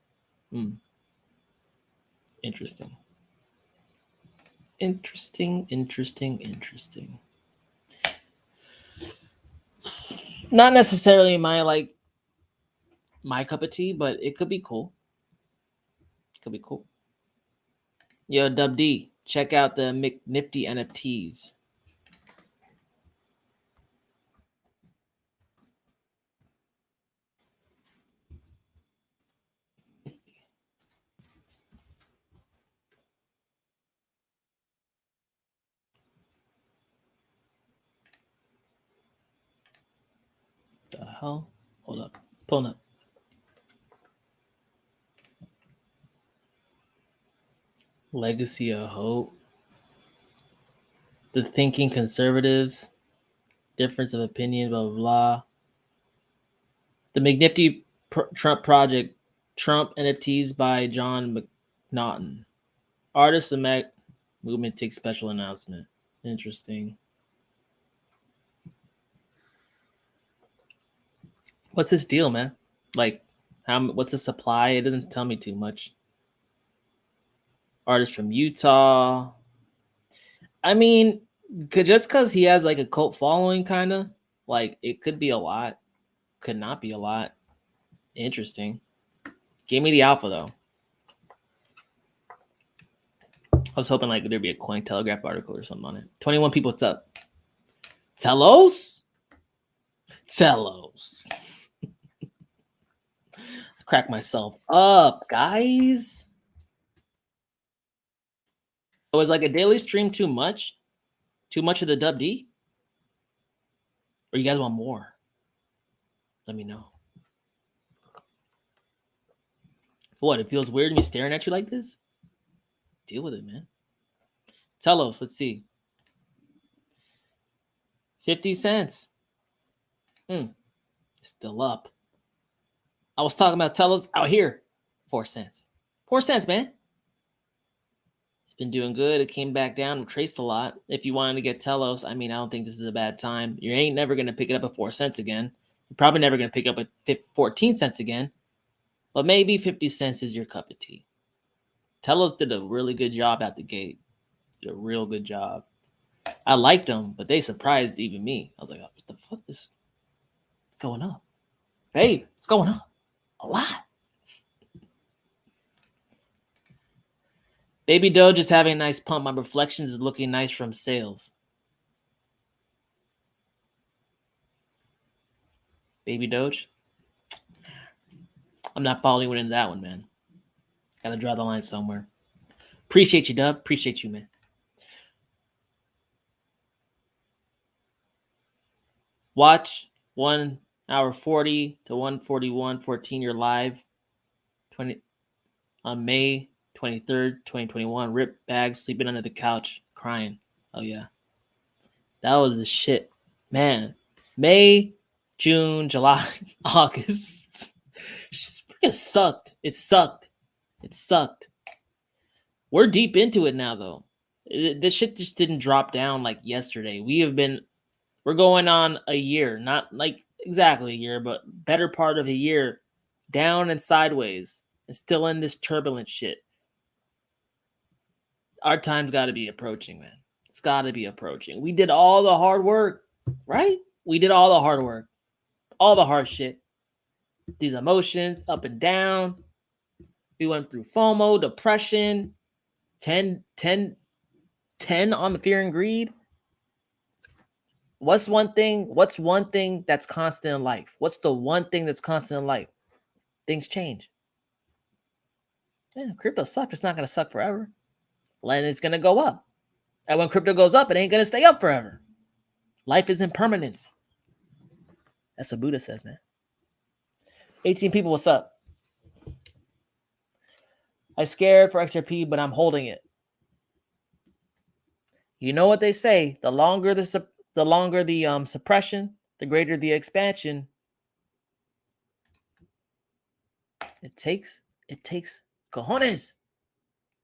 Interesting. Not necessarily my cup of tea, but it could be cool. Yo, Dub D, check out the McNifty NFTs. The hell? Hold up. It's pulling up. Legacy of Hope. The Thinking Conservatives. Difference of opinion, blah, blah, blah. The McNifty Trump Project. Trump NFTs by John McNaughton. Artist of Mac Movement takes special announcement. Interesting. What's this deal, man? Like, what's the supply? It doesn't tell me too much. Artist from Utah. I mean, just because he has like a cult following, kind of, Like, it could be a lot, could not be a lot. Interesting. Give me the alpha, though. I was hoping like there'd be a Cointelegraph article or something on it. 21 people, what's up? Telos? Telos. I crack myself up, guys. So is like a daily stream too much? Too much of the Dub D? Or you guys want more? Let me know. What? It feels weird me staring at you like this? Deal with it, man. Telos, let's see. 50 cents. Still up. I was talking about Telos out here. 4 cents. 4 cents, man. It's been doing good. It came back down, retraced a lot. If you wanted to get Telos, I mean, I don't think this is a bad time. You ain't never going to pick it up at 4 cents again. You're probably never going to pick it up at 14 cents again. But maybe 50 cents is your cup of tea. Telos did a really good job at the gate. Did a real good job. I liked them, but they surprised even me. I was like, oh, what the fuck is what's going up? Hey, what's going up? A lot. Baby Doge is having a nice pump. My reflections is looking nice from sales. Baby Doge. I'm not following into that one, man. Gotta draw the line somewhere. Appreciate you, Dub. Appreciate you, man. Watch 1 hour 40 to 1:41:14. You're live. 20 on May 23rd, 2021. Rip Bag sleeping under the couch, crying. Oh yeah, that was the shit, man. May, June, July, August. It sucked. It sucked. It sucked. We're deep into it now, though. This shit just didn't drop down like yesterday. We're going on a year, not like exactly a year, but better part of a year down and sideways and still in this turbulent shit. Our time's got to be approaching, man. It's got to be approaching. We did all the hard work, right? We did all the hard work, all the hard shit. These emotions up and down. We went through FOMO, depression, 10 on the fear and greed. What's one thing that's constant in life? What's the one thing that's constant in life? Things change. Yeah, crypto sucks. It's not going to suck forever. And it's going to go up. And when crypto goes up, it ain't going to stay up forever. Life is impermanence. That's what Buddha says, man. 18 people, what's up? I'm scared for XRP, but I'm holding it. You know what they say? The longer the suppression, the greater the expansion. It takes cojones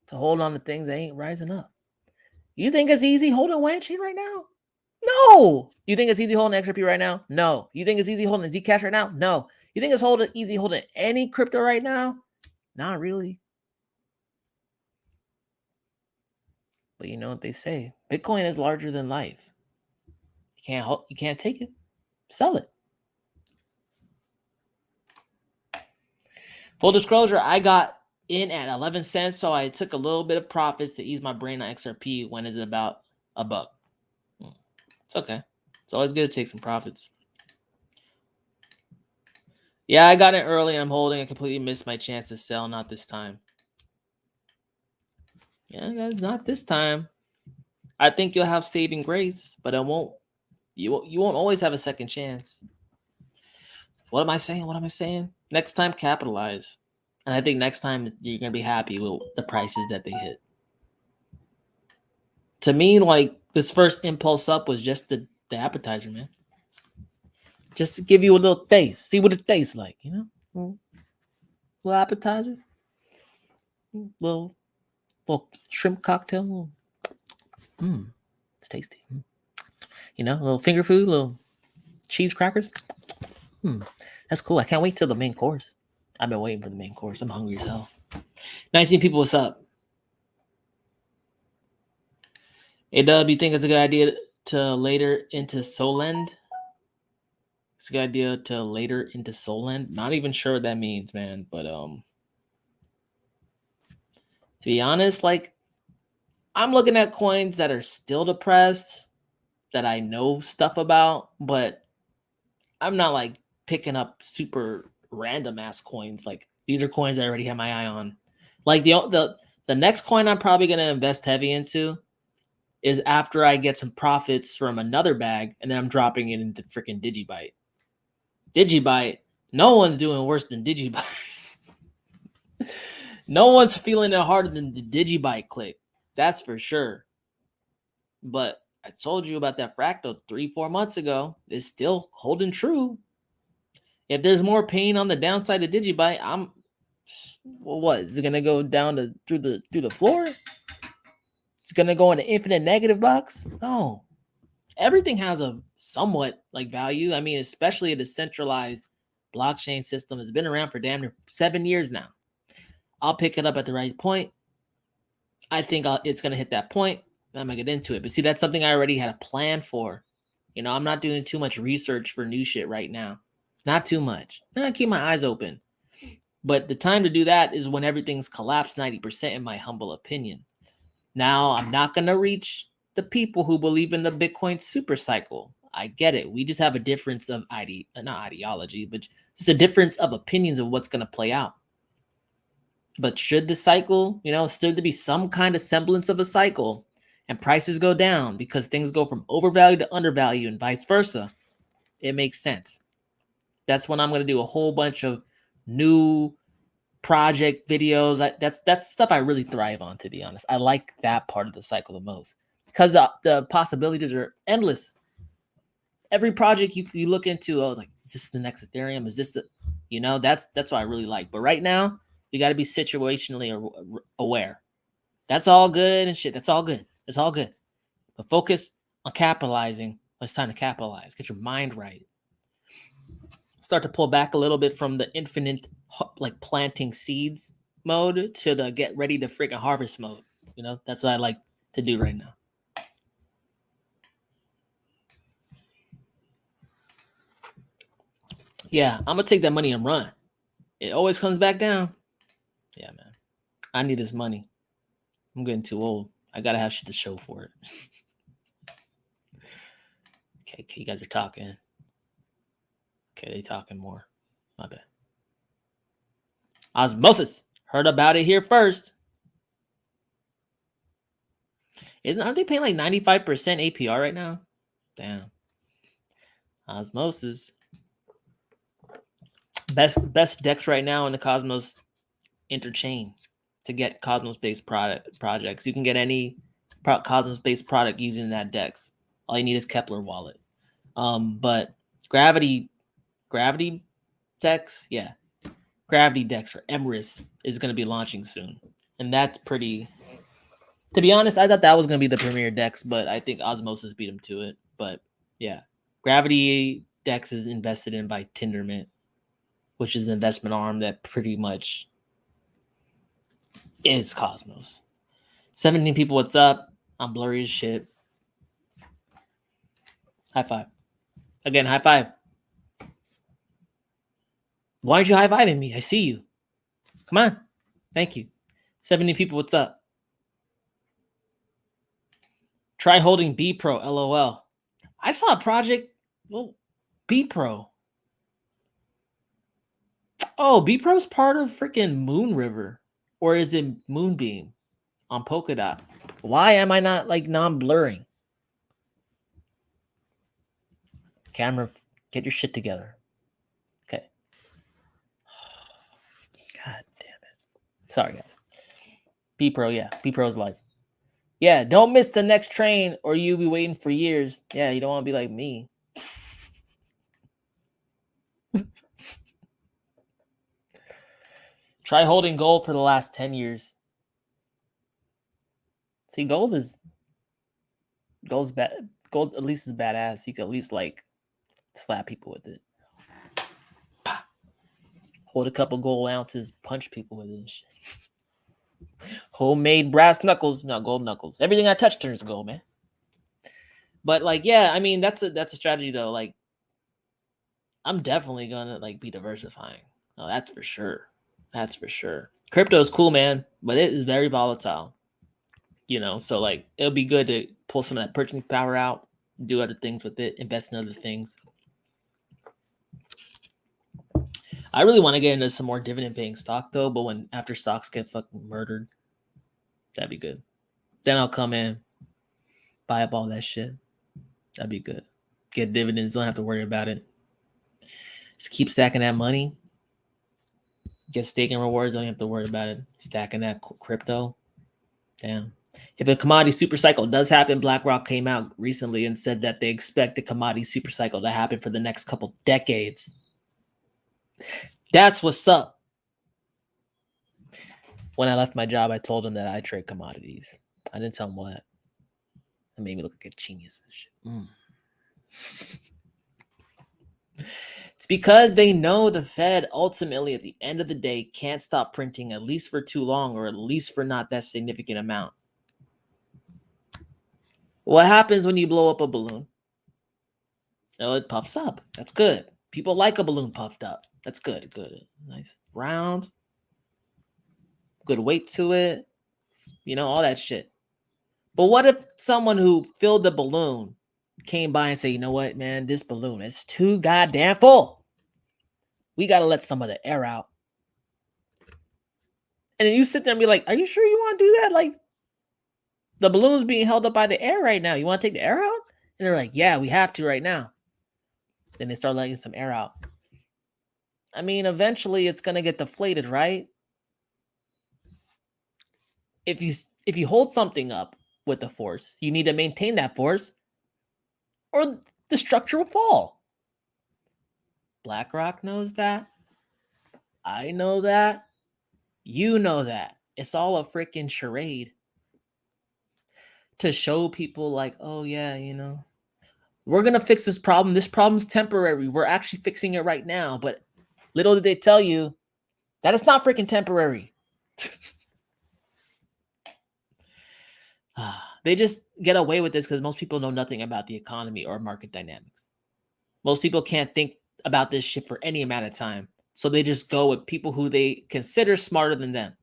to hold on to things that ain't rising up. You think it's easy holding Wan Chain right now? No. You think it's easy holding XRP right now? No. You think it's easy holding Zcash right now? No. You think it's easy holding any crypto right now? Not really. But you know what they say? Bitcoin is larger than life. You can't take it. Sell it. Full disclosure, I got in at 11 cents, so I took a little bit of profits to ease my brain on XRP when it's about $1. It's okay. It's always good to take some profits. Yeah, I got it early. I'm holding. I completely missed my chance to sell. Not this time. Yeah, guys, not this time. I think you'll have saving grace, but it won't. You won't always have a second chance. What am I saying? Next time, capitalize. And I think next time you're going to be happy with the prices that they hit. To me, like, this first impulse up was just the appetizer, man. Just to give you a little taste. See what it tastes like, you know? Little appetizer. Little shrimp cocktail. It's tasty. You know, a little finger food, little cheese crackers. That's cool. I can't wait till the main course. I've been waiting for the main course. I'm hungry as hell. 19 people, what's up? Hey, Dub, you think it's a good idea to later into Solend? It's a good idea to later into Solend. Not even sure what that means, man. But to be honest, like I'm looking at coins that are still depressed that I know stuff about, but I'm not like picking up super random ass coins. Like these are coins I already have my eye on. Like the next coin I'm probably gonna invest heavy into is after I get some profits from another bag, and then I'm dropping it into freaking Digibyte. Digibyte, no one's doing worse than Digibyte. No one's feeling it harder than the Digibyte click. That's for sure. But I told you about that fractal 3-4 months ago. It's still holding true. If there's more pain on the downside of Digibyte, what is it gonna go down to through the floor? It's gonna go in an infinite negative box? No. Everything has a somewhat like value. I mean, especially a decentralized blockchain system has been around for damn near 7 years now. I'll pick it up at the right point. I think it's gonna hit that point. I'm gonna get into it. But see, that's something I already had a plan for. You know, I'm not doing too much research for new shit right now. Not too much. I keep my eyes open. But the time to do that is when everything's collapsed 90%, in my humble opinion. Now, I'm not going to reach the people who believe in the Bitcoin super cycle. I get it. We just have a difference of not ideology, but just a difference of opinions of what's going to play out. But should the cycle, still to be some kind of semblance of a cycle, and prices go down because things go from overvalue to undervalue and vice versa, it makes sense. That's when I'm going to do a whole bunch of new project videos. That's stuff I really thrive on, to be honest. I like that part of the cycle the most because the possibilities are endless. Every project you look into, like, is this the next Ethereum? Is this that's what I really like. But right now, you got to be situationally aware. That's all good and shit. That's all good. It's all good. But focus on capitalizing when it's time to capitalize. Get your mind right. Start to pull back a little bit from the infinite like planting seeds mode to the get ready to freaking harvest mode. That's what I like to do right now. Yeah, I'm gonna take that money and run. It always comes back down. Yeah, man. I need this money. I'm getting too old. I gotta have shit to show for it. Okay, you guys are talking. Okay, they talking more. My bad. Osmosis. Heard about it here first. Aren't they paying like 95% APR right now? Damn. Osmosis. Best DEX right now in the Cosmos interchain to get Cosmos-based projects. You can get any Cosmos-based product using that DEX. All you need is Kepler wallet. But Gravity DEX, yeah. Gravity DEX or Emrys is going to be launching soon. And that's pretty... To be honest, I thought that was going to be the premier DEX, but I think Osmosis beat him to it. But yeah, Gravity DEX is invested in by Tindermint, which is the investment arm that pretty much is Cosmos. 17 people, what's up? I'm blurry as shit. High five. Again, high five. Why aren't you high-fiving me? I see you. Come on. Thank you. 70 people, what's up? Try holding B Pro, LOL. I saw a project. Well, B Pro. Oh, B Pro's part of freaking Moon River. Or is it Moonbeam on Polkadot? Why am I not like non-blurring? Camera, get your shit together. Okay. God damn it. Sorry, guys. B Pro, yeah. B Pro's life. Yeah, don't miss the next train or you'll be waiting for years. Yeah, you don't want to be like me. Try holding gold for the last 10 years. See, gold's bad. Gold at least is badass. You can at least like slap people with it. Hold a couple gold ounces, punch people with it. Homemade brass knuckles, not gold knuckles. Everything I touch turns gold, man. But like, yeah, I mean, that's a strategy though. Like, I'm definitely gonna like be diversifying. Oh, that's for sure. That's for sure. Crypto is cool, man, but it is very volatile. So like it'll be good to pull some of that purchasing power out, do other things with it, invest in other things. I really want to get into some more dividend paying stock though, but after stocks get fucking murdered, that'd be good. Then I'll come in, buy up all that shit. That'd be good. Get dividends, don't have to worry about it. Just keep stacking that money. Get staking rewards, don't have to worry about it. Stacking that crypto. Damn. If a commodity super cycle does happen, BlackRock came out recently and said that they expect the commodity super cycle to happen for the next couple decades. That's what's up. When I left my job, I told them that I trade commodities. I didn't tell them what. It made me look like a genius and shit. It's because they know the Fed ultimately at the end of the day can't stop printing at least for too long, or at least for not that significant amount. What happens when you blow up a balloon? Oh, it puffs up. That's good. People like a balloon puffed up. That's good. Good. Nice. Round. Good weight to it. All that shit. But what if someone who filled the balloon came by and said, you know what, man, this balloon is too goddamn full. We got to let some of the air out. And then you sit there and be like, are you sure you want to do that? Like, the balloon's being held up by the air right now. You want to take the air out? And they're like, yeah, we have to right now. Then they start letting some air out. I mean, eventually it's going to get deflated, right? If you hold something up with the force, you need to maintain that force or the structure will fall. BlackRock knows that. I know that. You know that. It's all a freaking charade to show people like, oh yeah, we're going to fix this problem. This problem's temporary. We're actually fixing it right now. But little did they tell you that it's not freaking temporary. They just get away with this because most people know nothing about the economy or market dynamics. Most people can't think about this shit for any amount of time. So they just go with people who they consider smarter than them.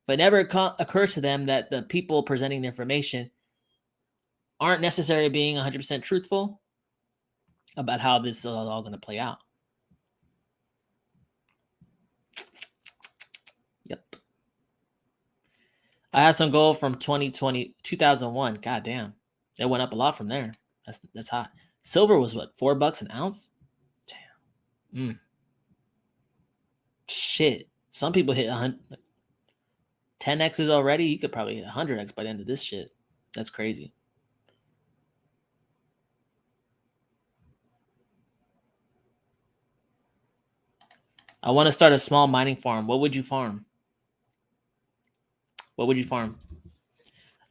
But it never occurs to them that the people presenting the information aren't necessarily being 100% truthful about how this is all going to play out. Yep. I had some gold from 2001. God damn. It went up a lot from there. That's hot. Silver was what, $4 an ounce? Damn. Shit. Some people hit 10x's already. You could probably hit 100x by the end of this shit. That's crazy. I want to start a small mining farm. What would you farm? What would you farm?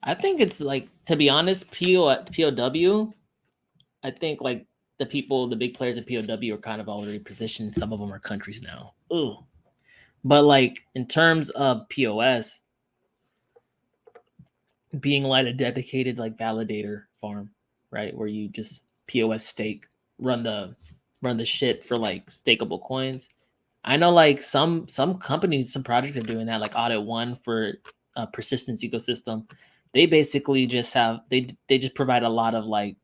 I think it's like, to be honest, POW, I think like the big players in POW are kind of already positioned. Some of them are countries now. Ooh. But like in terms of POS, being like a dedicated like validator farm, right? Where you just POS stake, run the shit for like stakeable coins. I know like some companies, some projects are doing that, like Audit One for a persistence ecosystem. They basically just they just provide a lot of like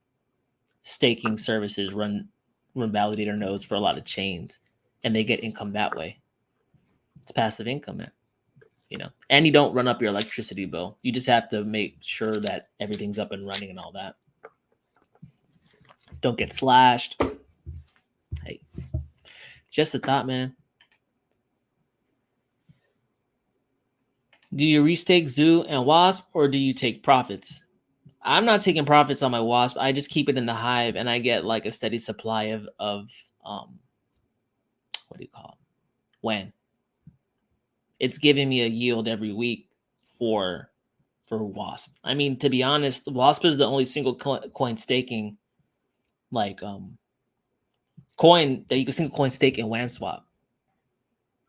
staking services, run validator nodes for a lot of chains, and they get income that way. It's passive income, man. And you don't run up your electricity bill. You just have to make sure that everything's up and running and all that. Don't get slashed. Hey, just a thought, man. Do you restake ZOO and WASP, or do you take profits? I'm not taking profits on my WASP. I just keep it in the hive, and I get like a steady supply of what do you call it? When it's giving me a yield every week for WASP. I mean, to be honest, WASP is the only single coin staking like coin that you can single coin stake in WANSwap.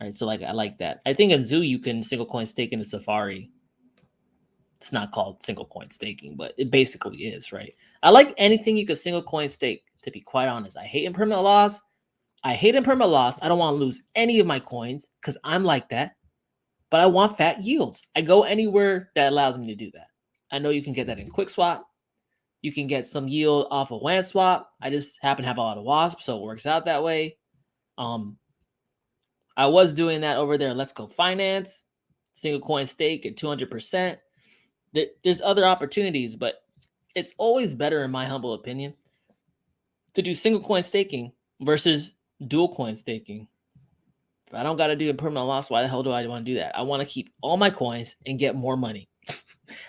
Right, so like I like that. I think in ZOO you can single coin stake in the Safari. It's not called single coin staking, but it basically is, right? I like anything you can single coin stake, to be quite honest. I hate impermanent loss, I hate impermanent loss. I don't want to lose any of my coins because I'm like that. But I want fat yields. I go anywhere that allows me to do that. I know you can get that in QuickSwap. You can get some yield off of WANSwap. I just happen to have a lot of WASP, so it works out that way. I was doing that over there. Let's Go Finance, single coin stake at 200%. There's other opportunities, but it's always better, in my humble opinion, to do single coin staking versus dual coin staking. If I don't got to do impermanent loss, why the hell do I want to do that? I want to keep all my coins and get more money.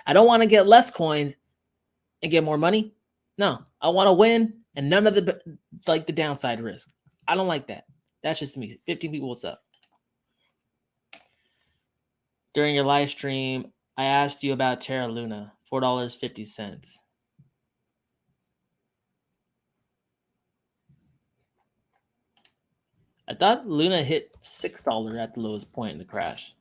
I don't want to get less coins and get more money. No, I want to win and none of the downside risk. I don't like that. That's just me. 15 people, what's up? During your live stream, I asked you about Terra Luna, $4.50. I thought Luna hit $6 at the lowest point in the crash.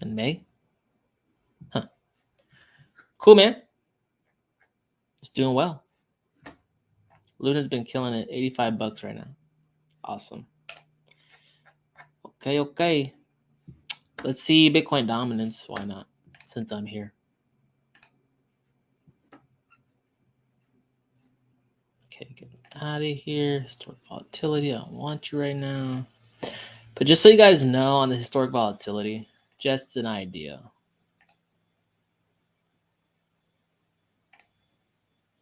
In May? Huh. Cool, man. It's doing well. Luna's been killing it. $85 right now. Awesome. Okay. Let's see Bitcoin dominance. Why not? Since I'm here. Okay, get out of here. Historic volatility. I don't want you right now. But just so you guys know, on the historic volatility, just an idea.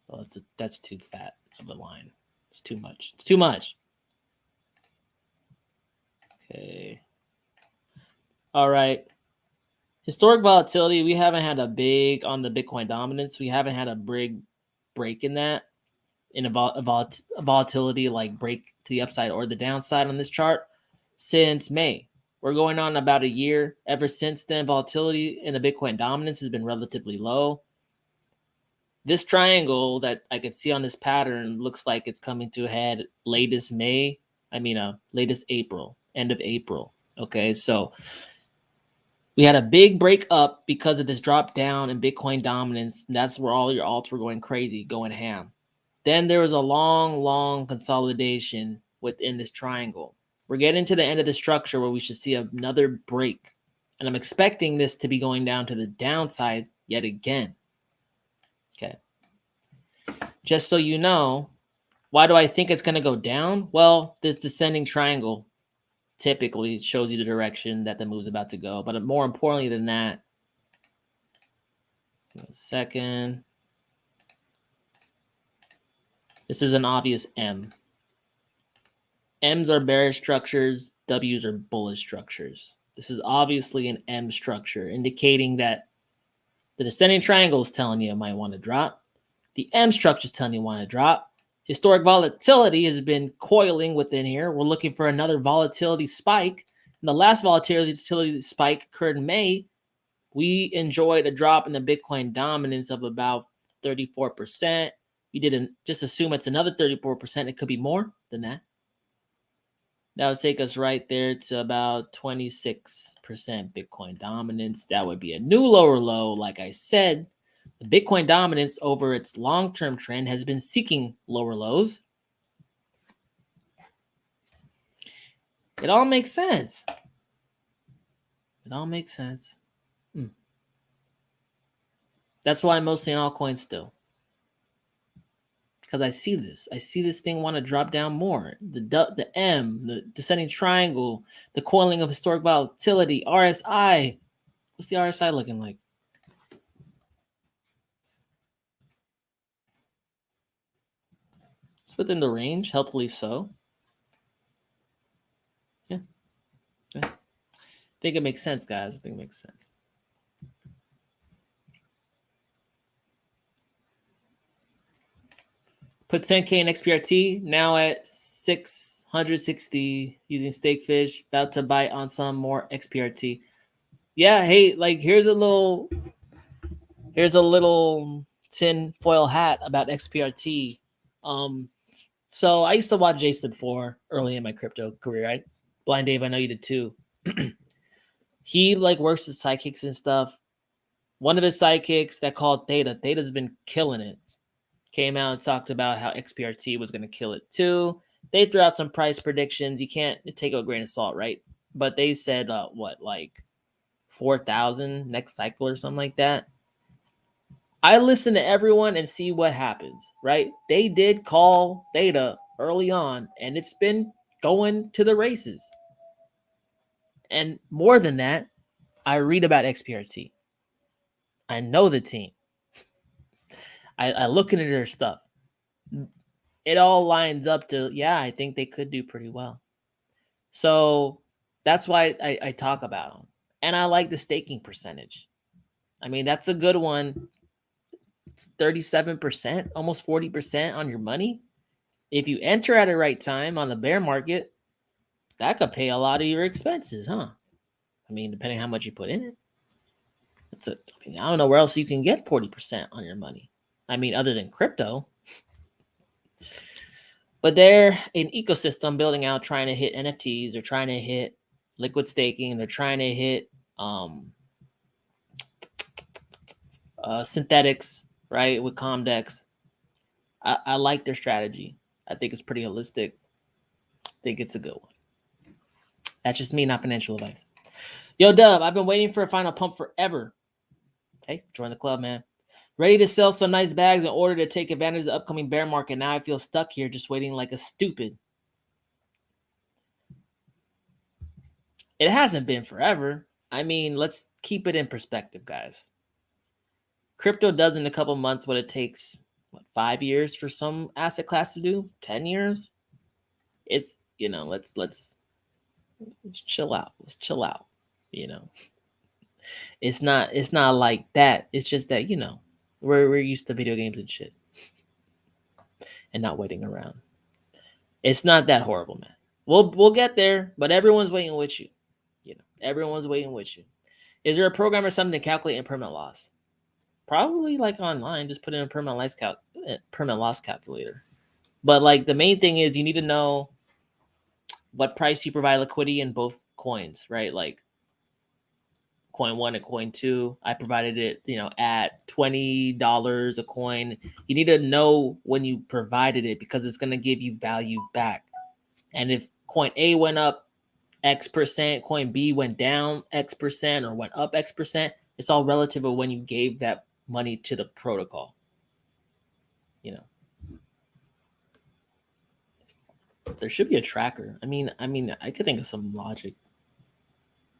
Well, that's too fat of a line. It's too much. It's too much. Okay. All right. Historic volatility, we haven't had a big on the Bitcoin dominance. We haven't had a big break in that, in a volatility like break to the upside or the downside on this chart since May. We're going on about a year. Ever since then, volatility in the Bitcoin dominance has been relatively low. This triangle that I could see on this pattern looks like it's coming to a head latest April, end of April. Okay, so we had a big break up because of this drop down in Bitcoin dominance. That's where all your alts were going crazy, going ham. Then there was a long consolidation within this triangle. We're getting to the end of the structure where we should see another break. And I'm expecting this to be going down to the downside yet again. Okay. Just so you know, why do I think it's going to go down? Well, this descending triangle typically shows you the direction that the move's about to go. But more importantly than that, a second. This is an obvious M. M's are bearish structures. W's are bullish structures. This is obviously an M structure, indicating that the descending triangle is telling you it might want to drop. The M structure is telling you want to drop. Historic volatility has been coiling within here. We're looking for another volatility spike. And the last volatility spike occurred in May. We enjoyed a drop in the Bitcoin dominance of about 34%. We didn't just assume it's another 34%. It could be more than that. That would take us right there to about 26% Bitcoin dominance. That would be a new lower low. Like I said, the Bitcoin dominance over its long-term trend has been seeking lower lows. It all makes sense. It all makes sense. That's why I'm mostly in altcoins still. Because I see this. I see this thing want to drop down more. The M, the descending triangle, the coiling of historic volatility, RSI. What's the RSI looking like? It's within the range, healthily so. Yeah. I think it makes sense, guys. I think it makes sense. Put 10K in XPRT, now at 660 using Stakefish, about to bite on some more XPRT. Yeah, hey, like here's a little tin foil hat about XPRT. So I used to watch Jason 4 early in my crypto career, right? Blind Dave, I know you did too. He like works with psychics and stuff. One of his sidekicks that called Theta's been killing it. Came out and talked about how XPRT was going to kill it too. They threw out some price predictions. You can't take it with a grain of salt, right? But they said, like 4,000 next cycle or something like that. I listen to everyone and see what happens, right? They did call Theta early on, and it's been going to the races. And more than that, I read about XPRT. I know the team. I look into their stuff. It all lines up to, yeah, I think they could do pretty well. So that's why I talk about them. And I like the staking percentage. I mean, that's a good one. It's 37%, almost 40% on your money. If you enter at the right time on the bear market, that could pay a lot of your expenses, huh? I mean, depending on how much you put in it. I don't know where else you can get 40% on your money. I mean, other than crypto. But they're an ecosystem building out, trying to hit NFTs. They're trying to hit liquid staking. They're trying to hit synthetics, right, with Comdex. I like their strategy. I think it's pretty holistic. I think it's a good one. That's just me, not financial advice. Yo, Dub, I've been waiting for a final pump forever. Hey, join the club, man. Ready to sell some nice bags in order to take advantage of the upcoming bear market. Now I feel stuck here just waiting like a stupid. It hasn't been forever. I mean, let's keep it in perspective, guys. Crypto does in a couple months what it takes, 5 years for some asset class to do? 10 years? It's, let's chill out. Let's chill out. It's not like that. It's just that, we're used to video games and shit and not waiting around. It's not that horrible, man. We'll get there, but everyone's waiting with you. Everyone's waiting with you. Is there a program or something to calculate impermanent loss? Probably like online, just put in a permanent loss calculator. But like the main thing is you need to know what price you provide liquidity in both coins, right? Like coin 1 and coin 2, I provided it, at $20 a coin. You need to know when you provided it because it's going to give you value back. And if coin A went up X percent, coin B went down X percent or went up X percent, it's all relative of when you gave that money to the protocol. There should be a tracker. I mean, I could think of some logic.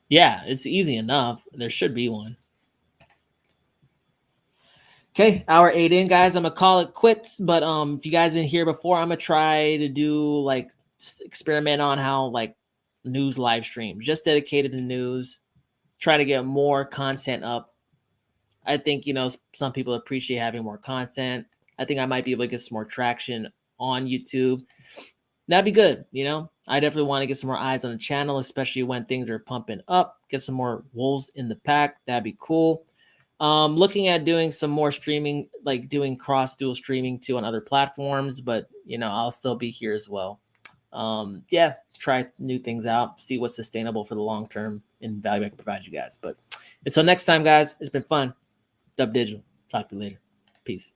Yeah, it's easy enough. There should be one. Okay, hour 8 in, guys. I'm gonna call it quits. But if you guys didn't hear before, I'm gonna try to do like experiment on how like news live streams, just dedicated to news. Try to get more content up. I think some people appreciate having more content. I think I might be able to get some more traction on YouTube. That'd be good. I definitely want to get some more eyes on the channel, especially when things are pumping up. Get some more wolves in the pack. That'd be cool. Looking at doing some more streaming, like doing dual streaming too on other platforms, but I'll still be here as well. Try new things out, see what's sustainable for the long term and value I can provide you guys. But until next time, guys, it's been fun. Dubdigital. Talk to you later. Peace.